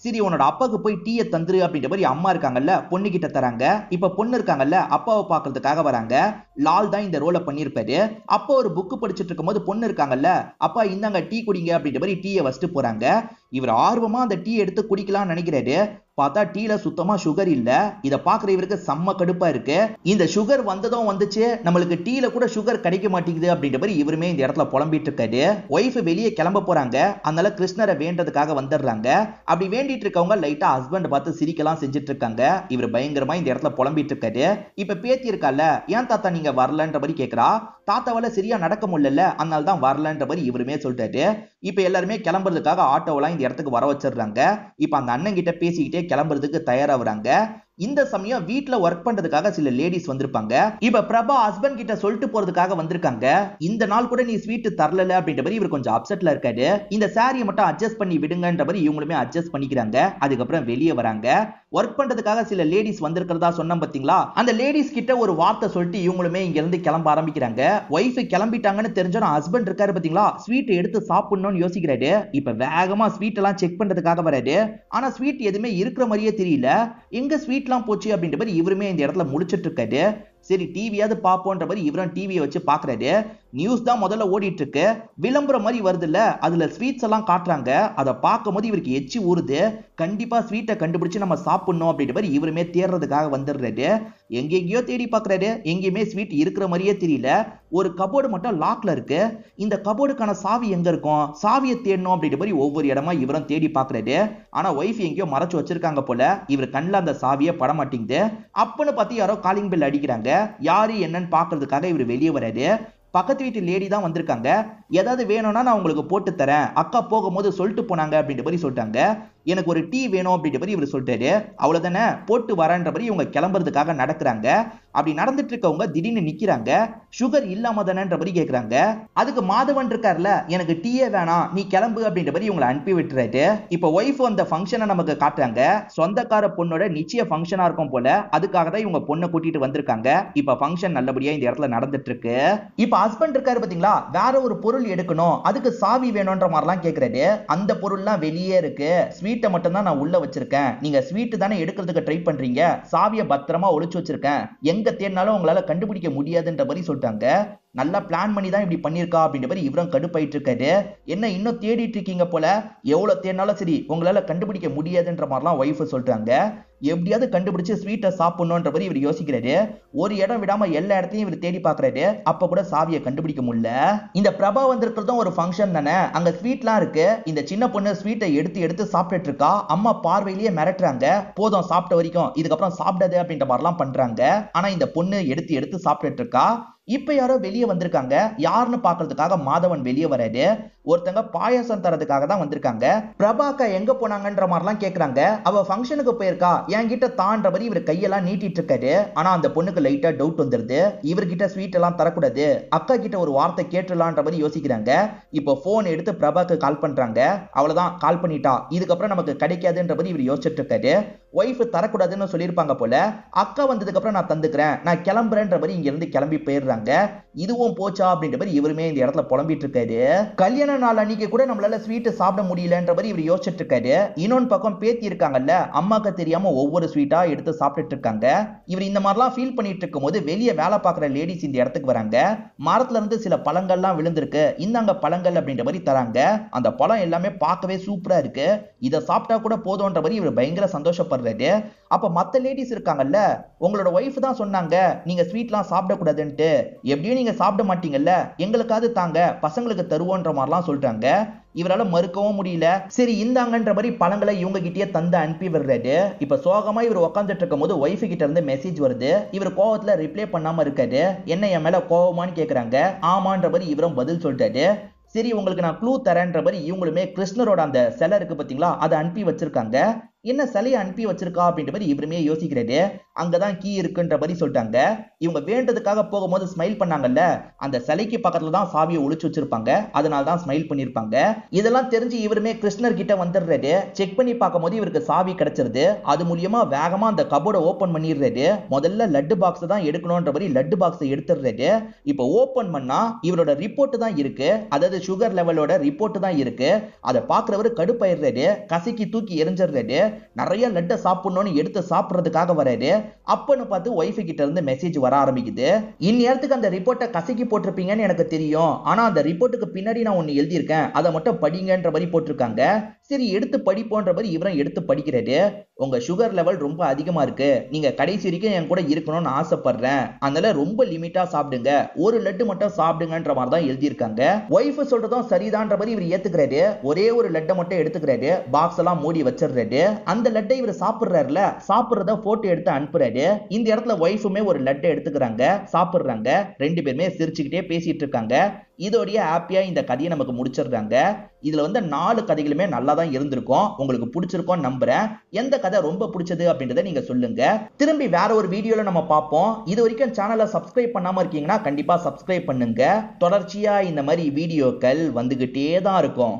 [SPEAKER 1] சரி உன்னோட அப்பாவுக்கு போய் டீயை தந்துரு அப்படின்ற மாதிரி அம்மா இருக்காங்கல்ல பொண்ணு கிட்ட தராங்க. இப்ப பொண்ணு இருக்காங்கல்ல அப்பாவை பாக்குறதுக்காக வராங்க. லால் தான் இந்த ரோலை பண்ணிருப்பாரு. அப்போ ஒரு புக் படிச்சுட்டு இருக்கும் போது பொண்ணு இருக்காங்கல்ல, அப்பா இந்தாங்க டீ குடிங்க அப்படின்ற மாதிரி டீயை வச்சுட்டு போறாங்க. இவர் ஆர்வமா அந்த டீ எடுத்து குடிக்கலாம்னு நினைக்கிறாரு. பார்த்தா டீல சுத்தமா சுகர் இல்ல. இத பாக்குற இவருக்கு செம்ம கடுப்பா இருக்கு. இந்த சுகர் வந்ததும் வந்துச்சு, நம்மளுக்கு டீல கூட சுகர் கிடைக்க மாட்டேங்குது அப்படின்ற மாதிரி இவருமே இந்த இடத்துல புலம்பிட்டு இருக்காரு. ஒய்ஃப் வெளியே கிளம்ப போறாங்க. அதனால கிருஷ்ணரை வேண்டதுக்காக வந்துடுறாங்க. அப்படி வேண்டிட்டு இருக்கவங்க லைட்டா ஹஸ்பண்ட் பார்த்து சிரிக்கலாம் செஞ்சுட்டு இருக்காங்க. இவர் பயங்கரமா இந்த இடத்துல புலம்பிட்டு இருக்காரு. இப்ப பேத்தி இருக்கால, ஏன் தாத்தா நீங்க வரலன்ற மாதிரி கேக்குறா. தாத்தாவால சரியா நடக்க முடியல, அதனால தான் வரலன்ற மாதிரி இவருமே சொல்லிட்டாரு. இப்ப எல்லாருமே கிளம்புறதுக்காக ஆட்டோவெல்லாம் இந்த இடத்துக்கு வர வச்சிடுறாங்க. இப்ப அந்த அண்ணன் கிட்ட பேசிக்கிட்டே கிளம்புறதுக்கு தயாராகுறாங்க. இந்த சமயம் வீட்ல ஒர்க் பண்றதுக்காக சில லேடிஸ் வந்திருப்பாங்க. இப்ப பிரபா ஹஸ்பண்ட் கிட்ட சொல்லிட்டு போறதுக்காக வந்திருக்காங்க. இந்த நாள் கூட நீ ஸ்வீட் தரல அப்படின்ற மாதிரி இவர் கொஞ்சம் அப்செட்ல இருக்காரு. இந்த சாரியை மட்டும் அட்ஜஸ்ட் பண்ணி விடுங்கன்ற மாதிரி இவங்களுமே அட்ஜஸ்ட் பண்ணிக்கிறாங்க. அதுக்கப்புறம் வெளியே வராங்க. ஒர்க் பண்றதுக்காக சில லேடிஸ் வந்திருக்கிறதா சொன்ன பாத்தீங்களா, அந்த லேடிஸ் கிட்ட ஒரு வார்த்தை சொல்லிட்டு இவங்களுமே இங்க இருந்து கிளம்ப ஆரம்பிக்கிறாங்க. ஒய்ஃப் கிளம்பிட்டாங்கன்னு தெரிஞ்சோம் ஹஸ்பண்ட் இருக்காரு பாத்தீங்களா, ஸ்வீட் எடுத்து சாப்பிடணும்னு யோசிக்கிறாரு. இப்ப வேகமா ஸ்வீட் எல்லாம் செக் பண்றதுக்காக வராரு. ஆனா ஸ்வீட் எதுவுமே இருக்கிற மாதிரியே தெரியல. எங்க ஸ்வீட் போச்சு அப்படின்ற மாதிரி இவருமே இந்த இடத்துல முடிச்சிட்டு இருக்காரு. சரி டிவியாவது பாப்போன்ற மாதிரி இவரும் டிவியை வச்சு பாக்குறாரு. நியூஸ் தான் முதல்ல ஓடிட்டு இருக்கு. விளம்பரம் மாதிரி வருது இல்ல, அதுல ஸ்வீட்ஸ் எல்லாம் காட்டுறாங்க. அதை பார்க்கும் போது இவருக்கு எச்சி ஊறுது. கண்டிப்பா ஸ்வீட்டை கண்டுபிடிச்சு நம்ம சாப்பிடணும் அப்படின்ற மாதிரி இவருமே தேடுறதுக்காக வந்துடுறாரு. எங்கெங்கயோ தேடி பாக்குறாரு. எங்கேயுமே ஸ்வீட் இருக்கிற மாதிரியே தெரியல. ஒரு கபோர்டு மட்டும் லாக்ல இருக்கு. இந்த கபோர்டுக்கான சாவி எங்க இருக்கும், சாவியை தேடணும் அப்படின்ற மாதிரி ஒவ்வொரு இடமா இவரும் தேடி பாக்குறாரு. ஆனா ஒய்ஃப் எங்கேயோ மறைச்சு வச்சிருக்காங்க போல. இவர் கண்ணில் அந்த சாவியை பட மாட்டேங்குது. அப்பன்னு பார்த்து யாரோ காலிங் பெல் அடிக்கிறாங்க. யாரு என்னன்னு பாக்குறதுக்காக இவர் வெளியே வராரு. பக்கத்து வீட்டு லேடி தான் வந்திருக்காங்க. ஏதாவது வேணும்னா நான் உங்களுக்கு போட்டு தரேன், அக்கா போகும்போது சொல்லிட்டு போனாங்க அப்படின்ற மாதிரி சொல்லிட்டாங்க. எனக்கு ஒரு டீ வேணும் அப்படின்ற மாதிரி இவர் சொல்லிட்டாரு. அவ்வளவுதானே, போட்டு வரேன்ற மாதிரி இவங்க கிளம்புறதுக்காக நடக்கிறாங்க. அப்படி நடந்துட்டு இருக்கவங்க திடீர்னு நிக்கிறாங்க. சுகர் இல்லாம தானேன்ற மாதிரி கேட்கறாங்க. அதுக்கு மாதவன் இருக்காருல, எனக்கு டீயே வேணாம் நீ கிளம்பு அப்படின்ற மாதிரி இவங்களை அனுப்பி விட்டுறாரு. இப்ப ஒய்ஃப் அந்த ஃபங்க்ஷனை நமக்கு காட்டுறாங்க. சொந்தக்கார பொண்ணோட நிச்சய ஃபங்க்ஷனா இருக்கும் போல. அதுக்காக தான் இவங்க பொண்ணை கூட்டிட்டு வந்திருக்காங்க. இப்ப ஃபங்க்ஷன் நல்லபடியா இந்த இடத்துல நடந்துட்டு இருக்கு. இப்ப ஹஸ்பண்ட் இருக்காரு பாத்தீங்களா, வேற ஒரு பொருள் எடுக்கணும், அதுக்கு சாவி வேணும்ன்ற மாதிரிலாம் கேட்கறாரு. அந்த பொருள்லாம் வெளியே இருக்கு, ஸ்வீட்டை மட்டும் தான் நான் உள்ள வச்சிருக்கேன். நீங்க ஸ்வீட் தானே எடுக்கிறதுக்கு ட்ரை பண்றீங்க, சாவியை பத்திரமா ஒளிச்சு வச்சிருக்கேன், எங்க தேடினாலும் உங்களால கண்டுபிடிக்க முடியாதுன்ற மாதிரி சொல்லிட்டாங்க. நல்லா பிளான் பண்ணி தான் இப்படி பண்ணிருக்கா அப்படின்ற மாதிரி இவரும் கடுப்பாயிட்டு இருக்காரு. என்ன இன்னும் தேடிட்டு இருக்கீங்க போல, எவ்வளவு தேடினாலும் சரி உங்களால கண்டுபிடிக்க முடியாதுன்ற மாதிரிலாம் ஒய்ஃப் சொல்றாங்க. எப்படியாவது கண்டுபிடிச்சு ஸ்வீட்டை சாப்பிடணும்ன்ற மாதிரி இவர் யோசிக்கிறாரு. ஒரு இடம் விடாம எல்லா இடத்தையும் இவர் தேடி பாக்குறாரு. அப்ப கூட சாவியை கண்டுபிடிக்க முடியல. இந்த பிரபா வந்திருக்கிறதும் ஒரு ஃபங்க்ஷன் தானே, அங்க ஸ்வீட்லாம் இருக்கு. இந்த சின்ன பொண்ணு ஸ்வீட்டை எடுத்து எடுத்து சாப்பிட்டுட்டு இருக்கா. அம்மா பார்வையிலேயே மிரட்டுறாங்க, போதும் சாப்பிட்ட வரைக்கும், இதுக்கப்புறம் சாப்பிடாது அப்படின்ற மாதிரிலாம் பண்றாங்க. ஆனா இந்த பொண்ணு எடுத்து எடுத்து சாப்பிட்டுட்டு இருக்கா. இப்ப யாரோ வெளியே வந்திருக்காங்க. யாருன்னு பாக்குறதுக்காக மாதவன் வெளியே வராரு. ஒருத்தங்க பாயாசம் தரதுக்காக தான் வந்திருக்காங்க. பிரபாக்கா எங்க போனாங்கன்ற மாதிரிலாம் கேக்குறாங்க. அவ ஃபங்க்ஷனுக்கு போயிருக்கா, என்கிட்ட தான்ற மாதிரி இவர் கையெல்லாம் நீட்டிட்டு இருக்காரு. ஆனா அந்த பொண்ணுக்கு லைட்டா டவுட் வந்துருது. இவர்கிட்ட ஸ்வீட் எல்லாம் தரக்கூடாது, அக்கா கிட்ட ஒரு வார்த்தை கேட்டுலான்ற மாதிரி யோசிக்கிறாங்க. இப்போ போன் எடுத்து பிரபாக்கு கால் பண்றாங்க. அவ்வளவுதான், கால் பண்ணிட்டா, இதுக்கப்புறம் நமக்கு கிடைக்காதுன்ற மாதிரி இவர் யோசிச்சுட்டு இருக்காரு. ஒய்ஃப் தரக்கூடாதுன்னு சொல்லியிருப்பாங்க போல. அக்கா வந்ததுக்கு அப்புறம் நான் தந்துக்கிறேன், நான் கிளம்புறேன்ற மாதிரி இங்க இருந்து கிளம்பி போயிடுறாங்க. இதுவும் போச்சா அப்படின்ற மாதிரி இவருமே இந்த இடத்துல புலம்பிட்டு இருக்காரு. கல்யாண நாள் அன்னைக்கு கூட நம்மளால ஸ்வீட் சாப்பிட முடியலன்ற மாதிரி இவர் யோசிச்சுட்டு இருக்காரு. இன்னொன்னு பக்கம் பேத்தி இருக்காங்கல்ல, அம்மாக்கு தெரியாம ஒவ்வொரு ஸ்வீட்டா எடுத்து சாப்பிட்டுட்டு இருக்காங்க. இவர் இந்த மாதிரிலாம் ஃபீல் பண்ணிட்டு இருக்கும் போது வெளியே வேலை பார்க்குற லேடிஸ் இந்த இடத்துக்கு வராங்க. மரத்துல இருந்து சில பழங்கள்லாம் விழுந்திருக்கு, இந்தாங்க பழங்கள் அப்படின்ற மாதிரி தராங்க. அந்த பழம் எல்லாமே பார்க்கவே சூப்பரா இருக்கு, இதை சாப்பிட்டா கூட போதும்ன்ற மாதிரி இவர் பயங்கர சந்தோஷப்படுறாரு. அப்ப மத்த லேடிஸ் இருக்காங்கல்ல, உங்களோட ஒய்ஃப் தான் சொன்னாங்க நீங்க ஸ்வீட்லாம் சாப்பிடக்கூடாதுன்ட்டு, எப்படியும் நீங்க சாப்பிட மாட்டீங்கல்ல, எங்களுக்காவது தாங்க, பசங்களுக்கு தருவோன்ற மாதிரிலாம் சொல்றாங்க. இவரால மறுக்கவும் முடியல. சரி இந்தாங்கன்ற மாதிரி பழங்களை இவங்க கிட்டே தந்து அனுப்பி விடுறாரு. இப்ப சோகமா இவர் உட்காந்துட்டு இருக்கும் போது ஒய்ஃப் கிட்ட இருந்து மெசேஜ் வருது. இவர் கோவத்துல ரிப்ளை பண்ணாம இருக்காரு. என்ன என் மேல கோவமான்னு கேக்குறாங்க. ஆமான்ற மாதிரி இவரும் பதில் சொல்லிட்டாரு. சரி உங்களுக்கு நான் க்ளூ தரேன்ற மாதிரி இவங்களுமே கிருஷ்ணரோட அந்த சிலை இருக்கு பாத்தீங்களா, அதை அனுப்பி வச்சிருக்காங்க. என்ன சிலையை அனுப்பி வச்சிருக்கா அப்படின்ற மாதிரி இவருமே யோசிக்கிறாரு. அங்கதான் கீ இருக்குன்ற மாதிரி சொல்லிட்டாங்க. இவங்க வேண்டதுக்காக போகும்போது ஸ்மைல் பண்ணாங்கல்ல, அந்த சிலைக்கு பக்கத்துல தான் சாவியை ஒளிச்சு வச்சிருப்பாங்க, அதனால தான் ஸ்மைல் பண்ணிருப்பாங்க. இதெல்லாம் தெரிஞ்சு இவருமே கிருஷ்ணர் கிட்ட வந்துடுறாரு. செக் பண்ணி பார்க்கும் போது இவருக்கு சாவி கிடைச்சிருது. அது மூலியமா வேகமா அந்த கபோர்டை ஓபன் பண்ணிடுறாரு. முதல்ல லட்டு பாக்ஸ் தான் எடுக்கணும்ன்ற மாதிரி லட்டு பாக்ஸை எடுத்துடுறாரு. இப்போ ஓபன் பண்ணா இவரோட ரிப்போர்ட் தான் இருக்கு, அதாவது சுகர் லெவலோட ரிப்போர்ட் தான் இருக்கு. அதை பாக்குறவரு கடுப்பாயிடுறாரு, கசக்கி தூக்கி எரிஞ்சிடுறாரு. நிறைய லட்டை சாப்பிடணும்னு எடுத்து சாப்பிடுறதுக்காக வராரு. அப்பன்னு பார்த்து ஒய்ஃப் கிட்ட இருந்து மெசேஜ் வர ஆரம்பிக்குது. இந்நேரத்துக்கு அந்த ரிப்போர்ட்டை கசக்கி போட்டிருப்பீங்கன்னு எனக்கு தெரியும், ஆனா அந்த ரிப்போர்ட்டுக்கு பின்னாடி நான் ஒன்னு எழுதியிருக்கேன், அதை மட்டும் படிங்கன்ற மாதிரி போட்டிருக்காங்க. சரி எடுத்து படிப்போன்ற மாதிரி இவரும் எடுத்து படிக்கிறாரு. உங்க சுகர் லெவல் ரொம்ப அதிகமா இருக்கு, நீங்க கடைசி வரைக்கும் என் கூட இருக்கணும்னு ஆசைப்படுறேன், அதனால ரொம்ப லிமிட்டா சாப்பிடுங்க, ஒரு லட்டு மட்டும் சாப்பிடுங்கன்ற மாதிரி தான் எழுதியிருக்காங்க. ஒய்ஃப் சொல்றதும் சரிதான்ற மாதிரி இவர் ஏத்துக்கிறாரு. ஒரே ஒரு லட்டை மட்டும் எடுத்துக்கிறாரு. பாக்ஸ் எல்லாம் மூடி வச்சிடுறாரு. அந்த லட்டை இவர் சாப்பிடுறாருல, சாப்பிடுறத போட்டோ எடுத்து அனுப்புறாரு. இந்த இடத்துல ஒய்ஃபுமே ஒரு லட்டை எடுத்துக்கிறாங்க, சாப்பிடுறாங்க. ரெண்டு பேருமே சிரிச்சுக்கிட்டே பேசிட்டு இருக்காங்க. இதோடைய ஹாப்பியா இந்த கதையை நமக்கு முடிச்சிடுறாங்க. இதுல வந்து 4 கதைகளுமே நல்லா தான் இருந்திருக்கும். உங்களுக்கு பிடிச்சிருக்கும் நம்புறேன். எந்த கதை ரொம்ப பிடிச்சது அப்படின்றத நீங்க சொல்லுங்க. திரும்பி வேற ஒரு வீடியோல நம்ம பார்ப்போம். இது வரைக்கும் சேனலை சப்ஸ்கிரைப் பண்ணாம இருக்கீங்கன்னா கண்டிப்பா சப்ஸ்கிரைப் பண்ணுங்க. தொடர்ச்சியா இந்த மாதிரி வீடியோக்கள் வந்துகிட்டே தான் இருக்கும்.